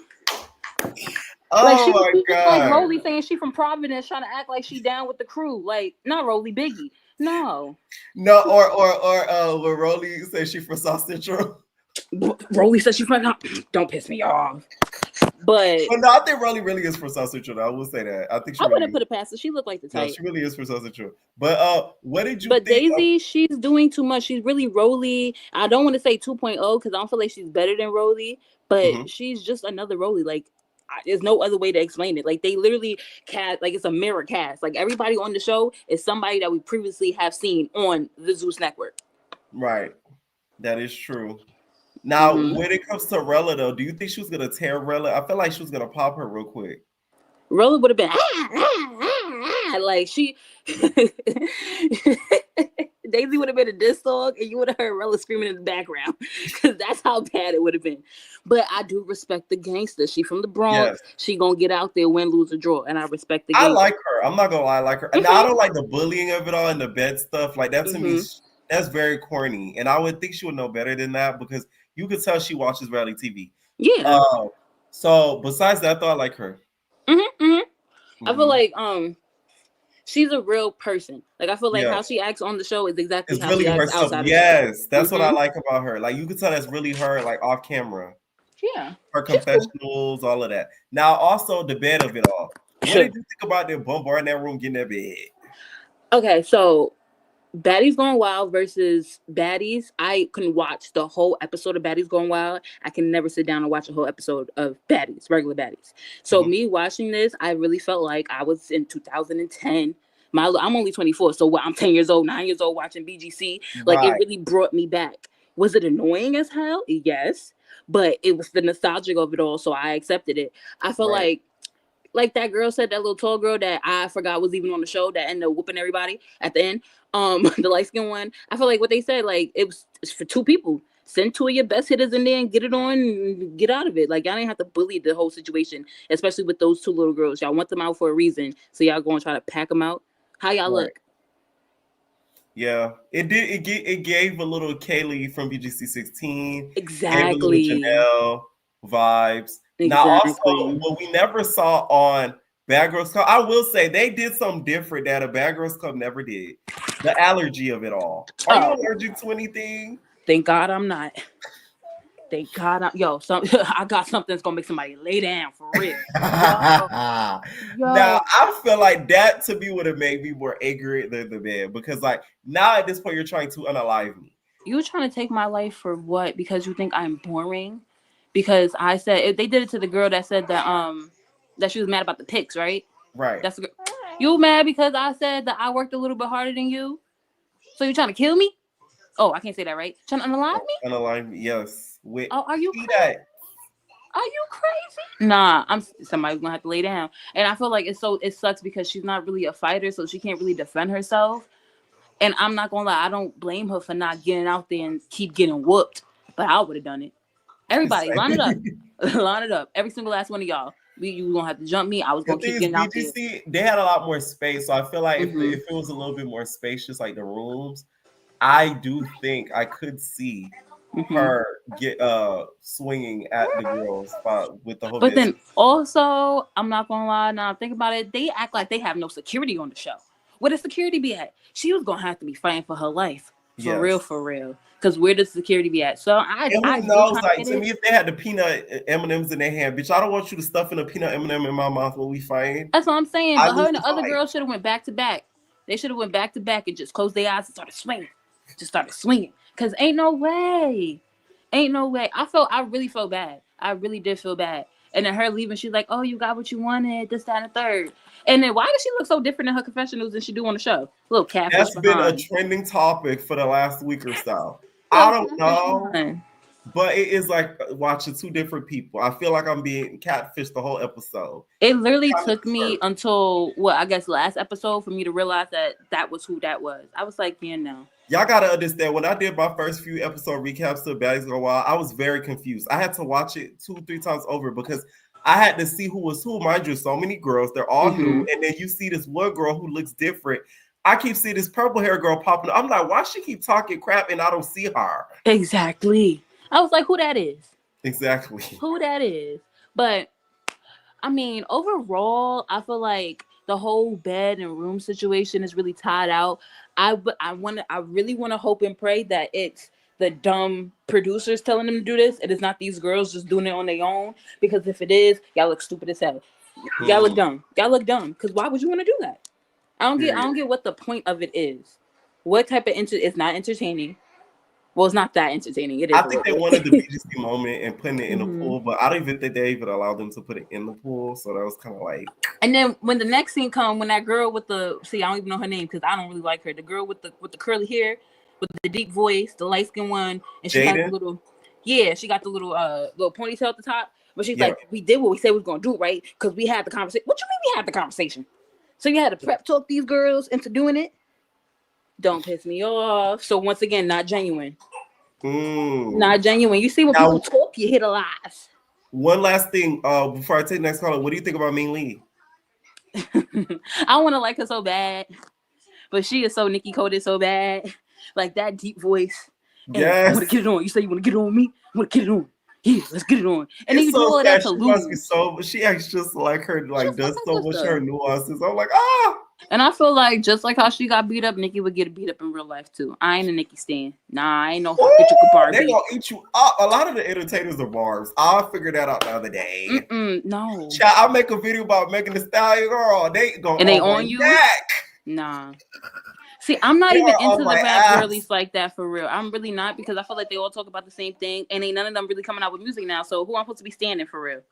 Oh like she, my God. Like Rolly saying she from Providence, trying to act like she down with the crew. Like, not Rolly, Biggie. No, or when Rolly says she from South Central. Rolly says she from. Don't piss me off. But no, I think Rolly really is from South Central. I will say that. I think she. I wouldn't put it past her. She looked like the type. No, she really is from South Central. But what did you? But think Daisy, she's doing too much. She's really Rolly. I don't want to say 2.0 because I don't feel like she's better than Rolly, but she's just another Rolly. Like, there's no other way to explain it. Like, they literally cast, like, it's a mirror cast. Like, everybody on the show is somebody that we previously have seen on the Zeus Network. Right. That is true. Now, when it comes to Rella, though, do you think she was going to tear Rella? I feel like she was going to pop her real quick. Rella would have been like she Daisy would have been a diss song and you would have heard Rella screaming in the background because that's how bad it would have been. But I do respect the gangster. She from the Bronx. Yes. She gonna get out there, win, lose, or draw, and I respect the gangster. I like her. I'm not gonna lie, I like her. And I don't like the bullying of it all and the bed stuff. Like that to me, that's very corny. And I would think she would know better than that because you could tell she watches reality TV. Yeah. So besides that, though, I like her. I feel like she's a real person. Like I feel like how she acts on the show is exactly how really she acts herself. Outside. Yes, that's what I like about her. Like you can tell that's really her, like off camera. Yeah, her confessionals, all of that. Now, also the bed of it all. What did you think about them bombarding that room, getting that bed? Okay, so Baddies Gone Wild versus Baddies. I can watch the whole episode of Baddies Gone Wild. I can never sit down and watch a whole episode of Baddies, regular Baddies. So me watching this, I really felt like I was in 2010. I'm only 24, so I'm 10 years old, 9 years old watching BGC. Like it really brought me back. Was it annoying as hell? Yes, but it was the nostalgia of it all, so I accepted it. I felt like that girl said, that little tall girl that I forgot was even on the show that ended up whooping everybody at the end. The light skin one. I feel like what they said, like it's for two people. Send two of your best hitters in there and get it on and get out of it. Like y'all didn't have to bully the whole situation, especially with those two little girls. Y'all want them out for a reason, so y'all gonna try to pack them out. How y'all look? Yeah, it did. It gave a little Kaylee from BGC 16. Exactly. Gave a little Janelle vibes. Exactly. Now, also, what we never saw on Bad Girls Club, I will say they did something different that a Bad Girls Club never did. The allergy of it all. Are you allergic to anything? Thank God I'm not. Thank God I got something that's gonna make somebody lay down for real. Yo. Now I feel like that to me would have made me more angry than the man because like now at this point you're trying to unalive me. You're trying to take my life for what? Because you think I'm boring? Because I said they did it to the girl that said that she was mad about the pics, right? Right. That's you mad because I said that I worked a little bit harder than you? So you're trying to kill me? Oh, I can't say that, right? Trying to unalive me? Unalive me, yes. Wait, are you crazy? Are you crazy? Nah, somebody's gonna have to lay down. And I feel like it sucks because she's not really a fighter, so she can't really defend herself. And I'm not gonna lie, I don't blame her for not getting out there and keep getting whooped. But I would have done it. Everybody, line it up. Line it up. Every single last one of y'all. You gonna have to jump me. I was gonna keep getting out there. They had a lot more space, so I feel like if it was a little bit more spacious, like the rooms, I do think I could see her get swinging at the girls with the whole. But then also, I'm not gonna lie. Now think about it. They act like they have no security on the show. Where does security be at? She was gonna have to be fighting for her life, for real. Because where does security be at? So I knows, like to me, if they had the peanut M&Ms in their hand, bitch, I don't want you to stuff in a peanut M&M in my mouth when we fight. That's what I'm saying. But her and the other girl should have went back to back. They should have went back to back and just closed their eyes and started swinging. Cause ain't no way. I really felt bad. I really did feel bad. And then her leaving, she's like, "Oh, you got what you wanted, this, that, and the third." And then why does she look so different in her confessionals than she do on the show? Little catfish. That's been a trending topic for the last week or so. I don't know. But it is like watching two different people. I feel like I'm being catfished the whole episode. It literally took me until I guess last episode for me to realize that was who that was. I was like, yeah, no. Y'all gotta understand, when I did my first few episode recaps to Baddies Go Wild, I was very confused. I had to watch it 2-3 times over because I had to see who was who. Mind you, so many girls, they're all new, and then you see this one girl who looks different. I keep seeing this purple hair girl popping up. I'm like, why she keep talking crap and I don't see her? Exactly. I was like, who that is? Exactly. Who that is? But I mean, overall, I feel like the whole bed and room situation is really tied out. I really want to hope and pray that it's the dumb producers telling them to do this. It is not these girls just doing it on their own. Because if it is, y'all look stupid as hell. Y'all look dumb. Y'all look dumb. Because why would you want to do that? I don't get what the point of it is. What type of it's not entertaining. Well, it's not that entertaining. It is. I think they wanted the BGC moment and putting it in the pool, but I don't even think they even allowed them to put it in the pool. So that was kind of like. And then when the next scene come, when that girl with I don't even know her name because I don't really like her. The girl with the curly hair, with the deep voice, the light skinned one, and she has the little, she got the little ponytail at the top. But she's like, we did what we said we was gonna do, right? Because we had the conversation. What you mean we had the conversation? So you had to prep talk these girls into doing it. Don't piss me off. So once again, not genuine. Not genuine. You see when people talk, you hit a lies. One last thing, before I take the next caller, what do you think about Ming Lee? I want to like her so bad, but she is so Nicki coded so bad. Like that deep voice. Yes. I want to get it on. You say you want to get it on me? I want to get it on. Yeah, let's get it on. And then you do all that to lose. She acts just like her, like does so much her nuances. I'm like, ah. And I feel like just like how she got beat up, Nicki would get beat up in real life too. I ain't a Nicki stan. Nah, I ain't no Barbie. They gonna eat you up. A lot of the entertainers are barbs. I figured that out the other day. No. Child, I'll make a video about Megan Thee Stallion, girl. They go and they on you. Neck. Nah. See, I'm not even into the rap girlies like that for real. I'm really not because I feel like they all talk about the same thing, and ain't none of them really coming out with music now. So who I'm supposed to be standing for real?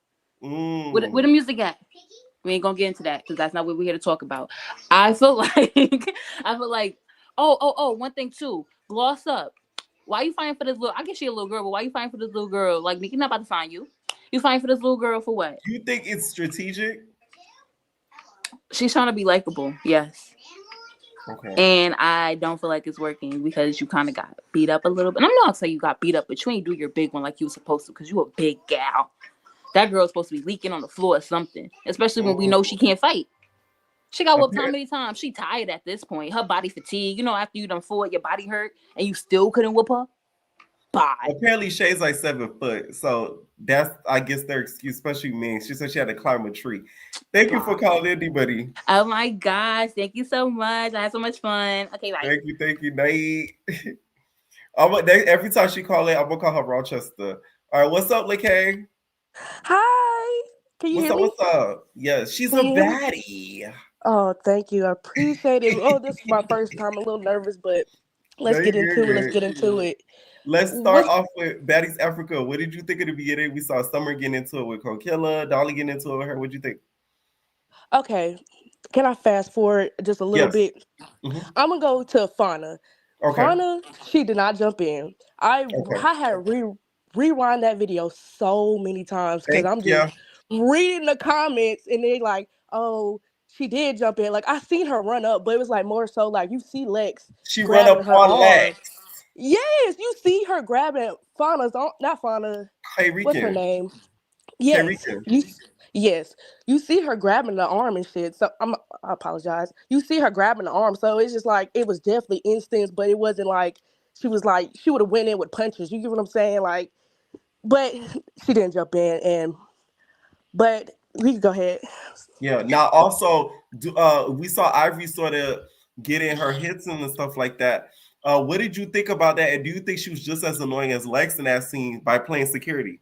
Where the music at? We ain't gonna get into that because that's not what we're here to talk about. I feel like, one thing too. Gloss up. Why you fighting for this little? I guess she a little girl, but why you fighting for this little girl? Like Nicki not about to find you. You fighting for this little girl for what? You think it's strategic? She's trying to be likable. Yes. Okay. And I don't feel like it's working because you kind of got beat up a little bit. And I'm not saying you got beat up, but you ain't do your big one like you were supposed to because you a big gal. That girl's supposed to be leaking on the floor or something, especially when we know she can't fight. She got whooped how many times? She tired at this point. Her body fatigue. You know, after you done fought, your body hurt, and you still couldn't whoop her? Bye. Apparently, Shay's like 7 foot. So that's, I guess, their excuse, especially me. She said she had to climb a tree. Thank you for calling in, buddy. Oh my gosh. Thank you so much. I had so much fun. Okay, bye. Thank you, Nate. Every time she call in, I'm going to call her Rochester. All right, what's up, LeKay? Hi. Can you hear me? What's up? Yes, she's a baddie. Oh, thank you. I appreciate it. Oh, this is my first time. I'm a little nervous, but let's get into it. Let's start off with Baddies Africa. What did you think of the beginning? We saw Summer getting into it with Coquilla, Dolly getting into it with her. What did you think? Okay. Can I fast forward just a little bit? Mm-hmm. I'm going to go to Fauna. Okay. Fauna, she did not jump in. I had to rewind that video so many times because I'm just reading the comments and they like, oh, she did jump in. Like I seen her run up, but it was like more so like you see Lex. She run up on Lex. Yes, you see her grabbing Fauna's not Fauna. What's her name? Yes. You see her grabbing the arm and shit. So I apologize. You see her grabbing the arm. So it's just like it was definitely instance, but it wasn't like she was like she would have went in with punches. You get what I'm saying? Like, but she didn't jump in but we can go ahead. Yeah. Now also we saw Ivory sort of get in her hits and stuff like that. What did you think about that? And do you think she was just as annoying as Lex in that scene by playing security?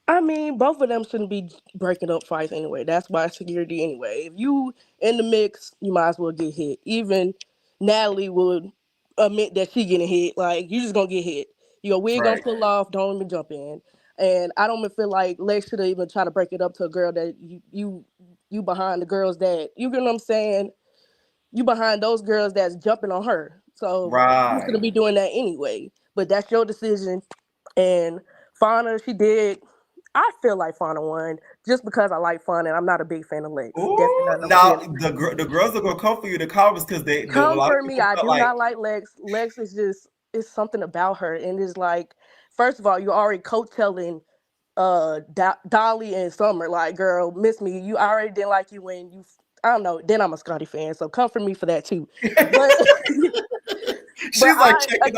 I mean, both of them shouldn't be breaking up fights anyway. That's why security anyway. If you in the mix, you might as well get hit. Even Natalie would admit that she getting hit. Like, you just gonna get hit. Your wig gonna pull off, don't even jump in. And I don't even feel like Lex should have even try to break it up to a girl that you behind the girls that, you get what I'm saying? You behind those girls that's jumping on her. So you shouldn't be doing that anyway. But that's your decision. And Fauna, she did. I feel like Fauna won just because I like Fauna and I'm not a big fan of Lex. Definitely Ooh, not number now 10. the girls are gonna come for you in the comments because a lot of Comfort me. people I felt do like not like Lex. Lex is just it's something about her, and it's like, first of all, you're already coattailing Dolly and Summer. Like, girl, miss me. You I already didn't like you when you. I don't know. Then I'm a Scotty fan, so comfort me for that too. But but she's like checking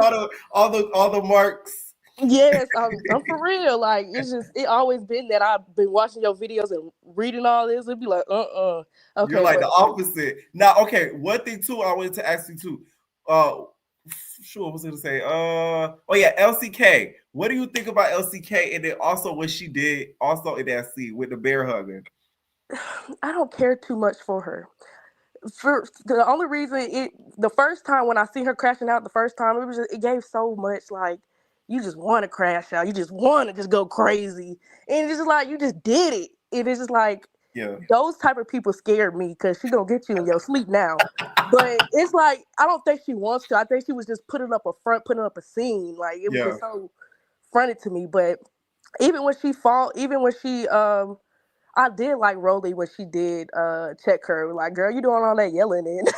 all the marks. yes, I'm for real. Like it always been that I've been watching your videos and reading all this. It'd be like, You're okay, like but the opposite. Now, okay, one thing too, I wanted to ask you too. Sure, what was I gonna say? Oh yeah, LCK. What do you think about LCK? And then also what she did also in that scene with the bear hugging. I don't care too much for her. For the only reason the first time when I see her crashing out the first time, it gave so much like you just want to crash out, you just want to just go crazy, and it's just like you just did it. It is just like Yeah. those type of people scared me because she gonna get you in your sleep now. But it's like I don't think she wants to. I think she was just putting up a scene. Like it was Yeah. just so fronted to me. But even when she fought, even when she I did like Rolly when she did check her. Like, girl, you doing all that yelling and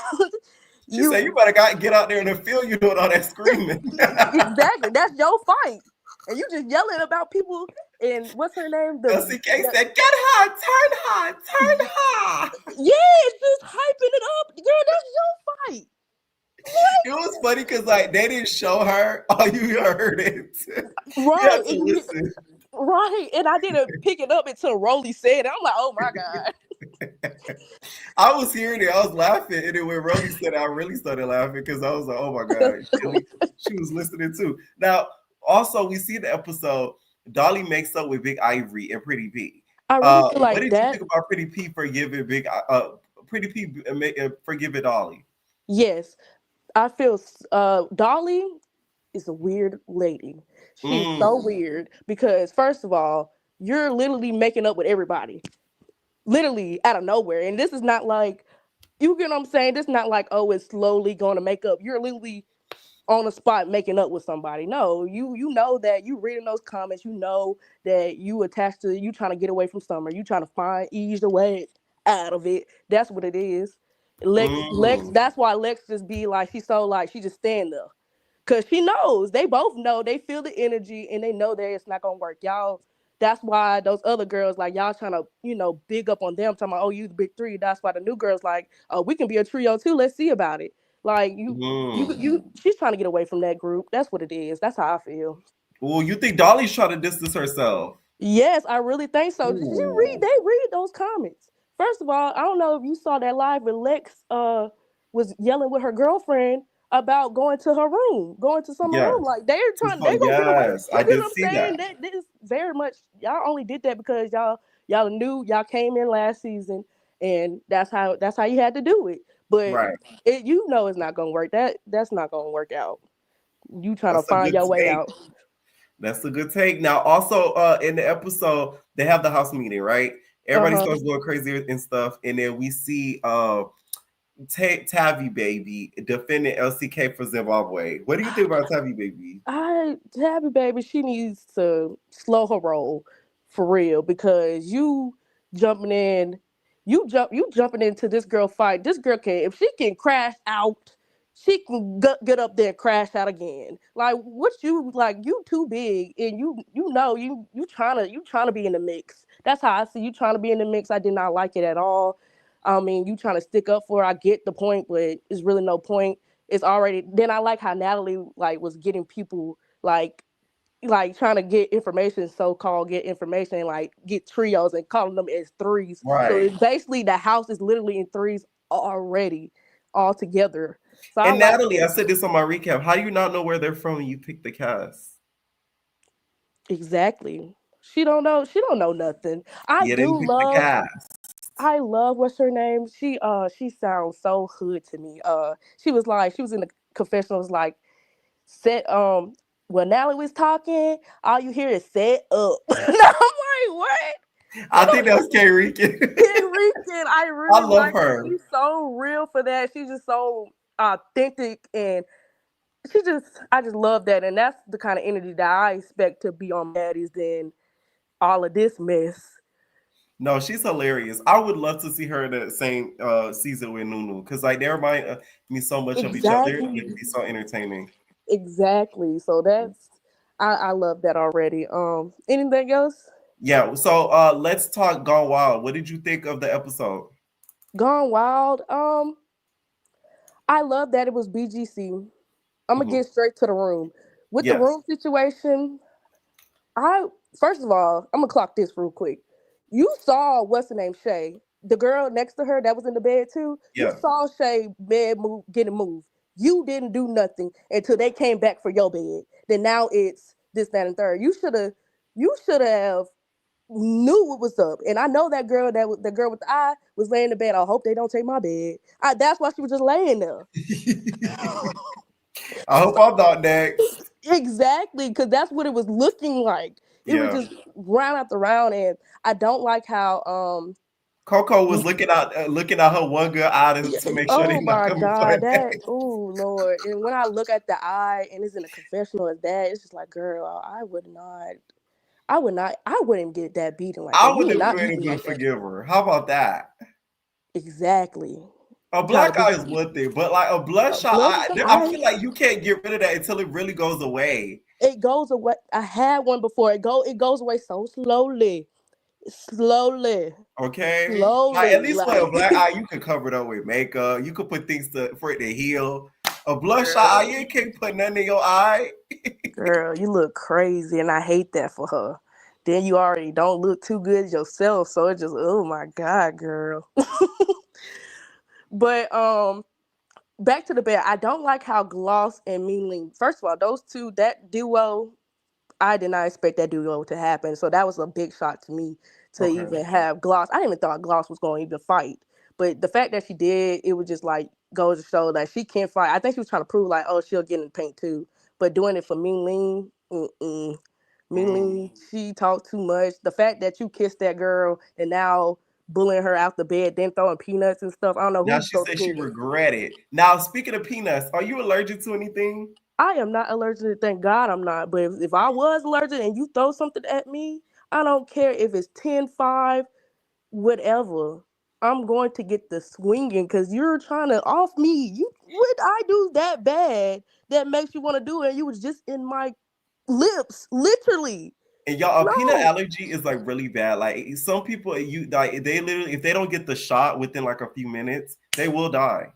She said you better get out there in the field, you doing all that screaming. exactly. That's your fight. And you just yelling about people and what's her name? LCK said, get high, turn high, turn high. Yeah, just hyping it up. Girl, that's your fight. It was funny because like they didn't show her. Oh, you heard it. You Right. have to listen. Right. And I didn't pick it up until Rolly said it. I'm like, oh my God. I was hearing it. I was laughing. And then when Rolly said it, I really started laughing because I was like, oh my God. She was listening too. Now, also, we see the episode, Dolly makes up with Big Ivory and Pretty P. I really feel What like did you that. think about Pretty P forgiving Pretty P forgiving Dolly? Yes. I feel Dolly is a weird lady. She's so weird because first of all, you're literally making up with everybody. Literally out of nowhere. And this is not like you get what I'm saying? This is not like, oh, it's slowly going to make up. You're literally on the spot making up with somebody. No, you know that you reading those comments, you know that you attached to you trying to get away from Summer. You trying to ease the way out of it. That's what it is. Lex, that's why Lex just be like, she's so like, she just stand there. Cause she knows, they both know, they feel the energy and they know that it's not gonna work. Y'all, that's why those other girls, like y'all trying to, big up on them, talking about, oh, you the big three. That's why the new girls like, oh, we can be a trio too. Let's see about it. Like she's trying to get away from that group. That's what it is. That's how I feel. Well, you think Dolly's trying to distance herself? Yes, I really think so. Did you read? Ooh. They read those comments. First of all, I don't know if you saw that live, but Lex was yelling with her girlfriend about going to her room, going to some Yes. room. Like they're trying, Oh, they gonna get away. yes, You I get did what I'm see saying? that. That is very much y'all only did that because y'all knew y'all came in last season, and that's how you had to do it. But Right. it's not gonna work. That's not gonna work out. You trying to That's a find good your way take. out. That's a good take. Now, also in the episode, they have the house meeting, right? Everybody starts going crazy and stuff, and then we see Tavi Baby defending LCK for Zimbabwe. What do you think about Tavi Baby? Tabby baby, she needs to slow her roll for real because jumping in, you jumping into this girl fight. This girl can, if she can crash out, she can get up there and crash out again. Like what you like, you too big, and you trying to be in the mix. That's how I see you trying to be in the mix. I did not like it at all. I mean, you trying to stick up for her. I get the point, but it's really no point. It's already. Then I like how Natalie like was getting people like trying to get information, so-called get information, like get trios and calling them as threes. So Right. it's basically the house is literally in threes already, all together. So I And like Natalie, I it. said this on my recap. How do you not know where they're from when you pick the cast? Exactly. She don't know. She don't know nothing. I Yeah, they do pick the love. cast. I love what's her name. She sounds so hood to me. She was in the confessionals like set when Natalie was talking, all you hear is set up. And I'm like, what? I think that's K Rican. Rican, I I really love like her. her. She's so real for that. She's just so authentic and I just love that, and that's the kind of energy that I expect to be on Baddies than all of this mess. No, she's hilarious. I would love to see her in the same season with Nunu because like they remind me so much of each other. It'd Exactly. be so entertaining. Exactly. So that's I love that already. Anything else? Yeah. So let's talk Gone Wild. What did you think of the episode? Gone Wild. I love that it was BGC. I'm gonna Mhm. get straight to the room. With the Yes. room situation, I first of all, I'm gonna clock this real quick. You saw what's the name, Shay, the girl next to her that was in the bed too. You Yeah. saw Shay bed move, getting moved. You didn't do nothing until they came back for your bed. Then now it's this, that, and third. You should have knew what was up. And I know that girl the girl with the eye was laying in the bed. I hope they don't take my bed. That's why she was just laying there. I hope I'm not next. Exactly, because that's what it was looking like. It was Yeah. just round after round, and I don't like how Coco was looking at her one good eye to make sure they're oh not my coming for her god, back. that oh Lord. And when I look at the eye and it's in a confessional as that, it's just like, girl, I wouldn't get that beating like I that. You would would have not been beat me able to like that. forgive her. How about that? Exactly. A I'm trying black to eye be is one thing, but like a bloodshot blood eye, I eye. feel like you can't get rid of that until it really goes away. It goes away. I had one before. It goes away so slowly. Slowly. Okay, like at Slowly. least with a Like black eye, you can cover it up with makeup. You could put things for it to heal. A bloodshot eye, girl. you can't put nothing in your eye. Girl, you look crazy, and I hate that for her. Then you already don't look too good yourself, so it just, oh my god, girl. But back to the bed. I don't like how Gloss and Mealing. First of all, those two, that duo, I did not expect that duo to happen. So that was a big shock to me to Okay. even have Gloss. I didn't even thought Gloss was going to even fight. But the fact that she did, it was just like goes to show that she can fight. I think she was trying to prove like, oh, she'll get in the paint too. But doing it for Ming Ling, Ming Ling, Mm. she talked too much. The fact that you kissed that girl and now bullying her out the bed, then throwing peanuts and stuff. I don't know Now who's she so said she scared. regretted. Now speaking of peanuts, are you allergic to anything? I am not allergic. Thank God I'm not. But if I was allergic and you throw something at me, I don't care if it's 10-5, whatever. I'm going to get the swinging because you're trying to off me. You what I do that bad that makes you want to do it? And you was just in my lips, literally. And y'all, a peanut No. allergy is like really bad. Like some people, you like they literally, if they don't get the shot within like a few minutes, they will die.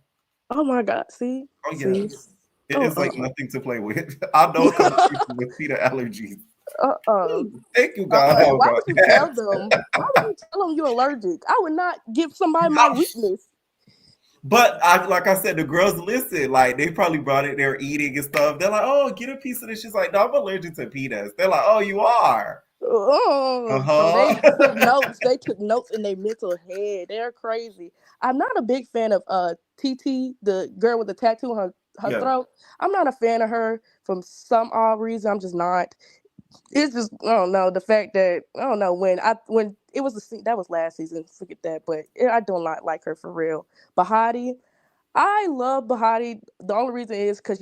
Oh my God. See? Oh See? yes, it is like Uh-uh. nothing to play with. I know a couple people with peanut allergies. Uh-uh. Thank you, God. How Why about would you tell that? them? Why would you tell them you're allergic? I would not give somebody my weakness. But like I said, the girls listen. Like they probably brought it. They're eating and stuff. They're like, "Oh, get a piece of this." She's like, "No, I'm allergic to peanuts." They're like, "Oh, you are." Oh, so they Uh-huh. took notes. They took notes in their mental head. They're crazy. I'm not a big fan of TT, the girl with the tattoo on her Yeah. throat. I'm not a fan of her from some odd reason. I'm just not. It's just I don't know the fact that I don't know when it was that was last season. Forget that, but I do not like her for real. Bahati, I love Bahati. The only reason is because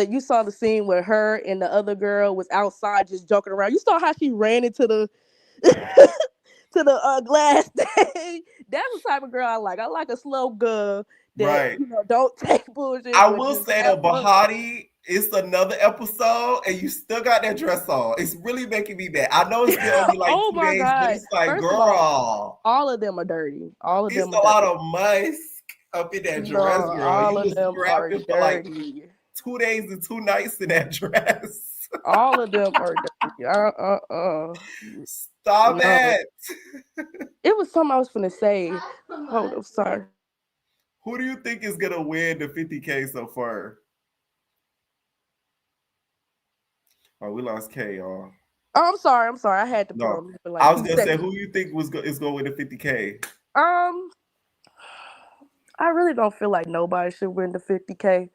you saw the scene where her and the other girl was outside just joking around. You saw how she ran into the to the glass thing. That's the type of girl I like. I like a slow girl that Right. don't take bullshit I but will just say have though, fun. Bahati, it's another episode, and you still got that dress on. It's really making me mad. I know it's been only like Oh 2 my days, but god! it's like, First of all, girl, all of them are dirty. All of it's them a are lot dirty. of musk up in that No, dress, girl. all You of was them are scrapping for like dirty. 2 days and 2 nights in that dress. All of them are dirty. Stop No. it. It was something I was finna say. Hold up, sorry. Who do you think is gonna win the 50K so far? Oh, we lost K, y'all. Oh, I'm sorry. I'm sorry. I had to put No, on mute for I like was two gonna say, seconds. who you think is going to win the 50K? Um, I really don't feel like nobody should win the 50K.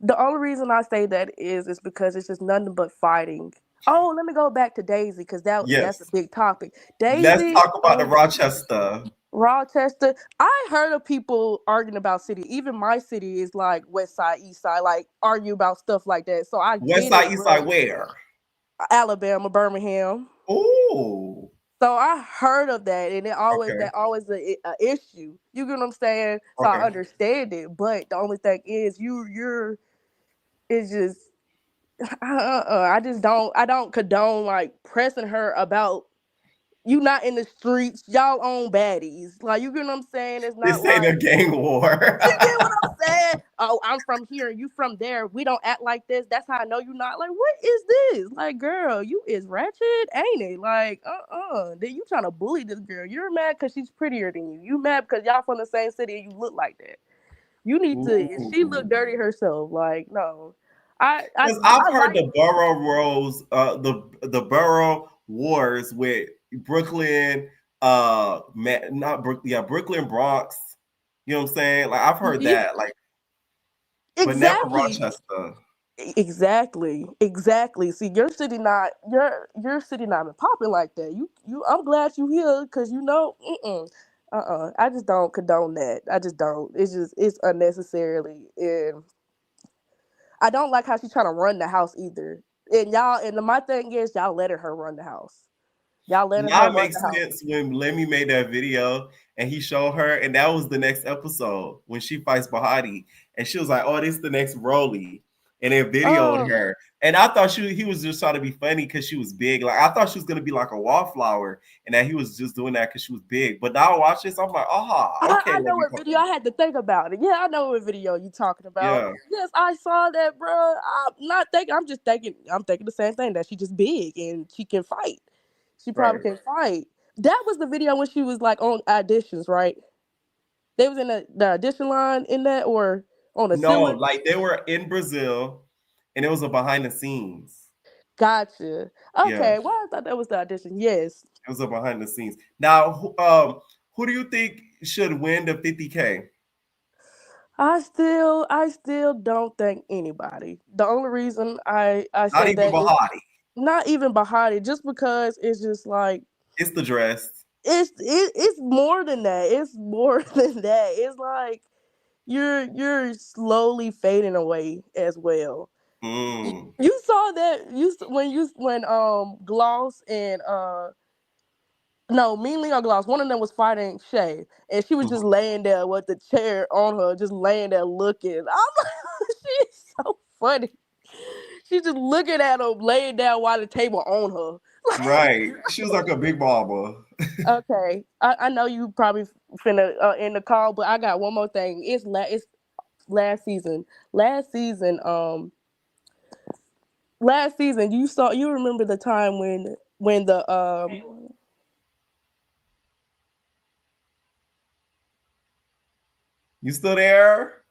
The only reason I say that is because it's just nothing but fighting. Oh, let me go back to Daisy because that's a Yes. big topic. Let's Daisy, talk about the oh Rochester. Rochester. I heard of people arguing about city. Even my city is like West Side, East Side, like argue about stuff like that. So I West get side, it, east but side, where? Alabama, Birmingham. Ooh. So I heard of that, and Okay. that always a issue. You get what I'm saying? So I Okay. understand it, but the only thing is, you're it's just I don't condone like pressing her about you not in the streets. Y'all own baddies, like you get what I'm saying? It's not This ain't a like gang war. you get what I'm saying. Oh, I'm from here and you from there. We don't act like this. That's how I know you not. Like, what is this? Like, girl, you is ratchet, ain't it? Like, Then you trying to bully this girl. You're mad because she's prettier than you. You mad because y'all from the same city and you look like that. You need to. She look Ooh. dirty herself. Like, no. I I Because I've I heard like. the borough rows, the borough wars with Brooklyn, not Brooklyn, yeah, Brooklyn, Bronx. You know what I'm saying? Like I've heard Yeah, that, like, but never exactly. Rochester. Exactly. See, your city not been popping like that. I'm glad you here because I just don't condone that. I just don't. It's unnecessarily, and I don't like how she's trying to run the house either. And my thing is y'all letting her run the house. Y'all letting her Now it run the makes house. sense when Lemmy made that video and he showed her, and that was the next episode when she fights Bahati, and she was like, "Oh, this is the next Broly," and it videoed Oh, her. And I thought he was just trying to be funny because she was big. Like I thought she was gonna be like a wallflower, and that he was just doing that because she was big. But now I watch this, I'm like, okay, I let know me what video. I had to think about it. Yeah, I know what video you talking about. yeah, Yes, I saw that, bro. I'm not thinking. I'm just thinking. I'm thinking the same thing, that she just big and she can fight. She probably right. can fight. That was the video when she was like on auditions, right? They was in the audition line in that, or on the No, ceiling. like they were in Brazil, and it was a behind the scenes. Gotcha. Yeah, Okay. Well, I thought that was the audition. Yes. it was a behind the scenes. Now, who do you think should win the 50K? I still don't think anybody. The only reason I Not say even that is Bahati. not even Bahati, just because it's just like It's the dress. it's more than that. It's more than that. It's like you're slowly fading away as well. Mm. You saw that when Gloss and no, Mean Leon Gloss, one of them was fighting Shay, and she was just Mhm. laying there with the chair on her, just laying there looking. I'm like, she's so funny. She's just looking at him laying down while the table on her. Right. She was like a big mama. Okay, I know you probably finna end the call, but I got one more thing. It's last season. Last season you remember the time when the You still there?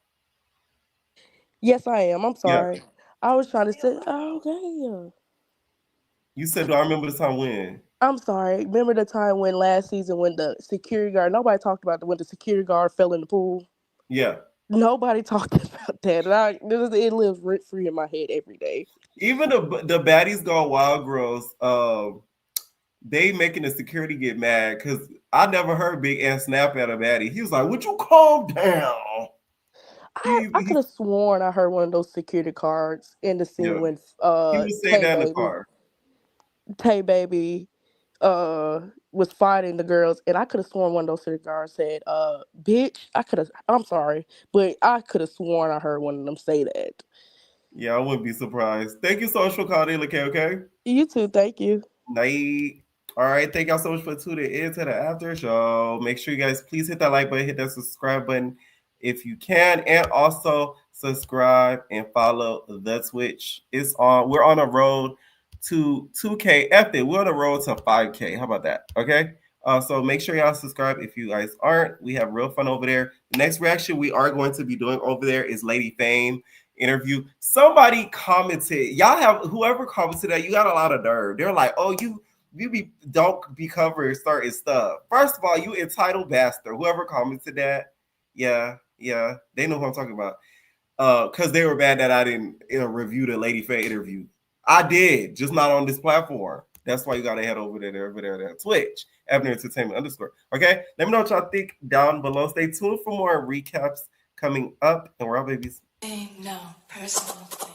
yes I am. I'm Yeah. sorry. I was trying to say okay. You said, do I remember the time when? I'm sorry. Remember the time when last season when the security guard nobody talked about when the security guard fell in the pool. Yeah. Nobody talked about that. It lives rent free in my head every day. Even the baddies gone wild girls, they making the security get mad because I never heard Big Ant snap at a baddie. He was like, "Would you calm down?" I could have sworn I heard one of those security cards in the scene Yeah. when He was saying that in the car. Tay Baby was fighting the girls, and I could have sworn one of those security guards said, bitch, I'm sorry, but I could have sworn I heard one of them say that. Yeah, I wouldn't be surprised. Thank you so much for calling in, okay? You too, thank you. Night. All right, thank y'all so much for tuning in to the after show. Make sure you guys please hit that like button, hit that subscribe button if you can, and also subscribe and follow the Twitch. It's on. We're on a road to 2K. F it. We're on a road to 5K. How about that? Okay. So make sure y'all subscribe if you guys aren't. We have real fun over there. The next reaction we are going to be doing over there is Lady Fame interview. Somebody commented, y'all have whoever commented that you got a lot of nerve. They're like, oh, you don't be covering certain stuff. First of all, you entitled bastard. Whoever commented that, yeah, they know who I'm talking about. Because they were mad that I didn't review the Lady Faye interview. I did, just not on this platform. That's why you gotta head over there, Twitch, Avenue Entertainment _ Okay, let me know what y'all think down below. Stay tuned for more recaps coming up, and we're all babies. No personal thing.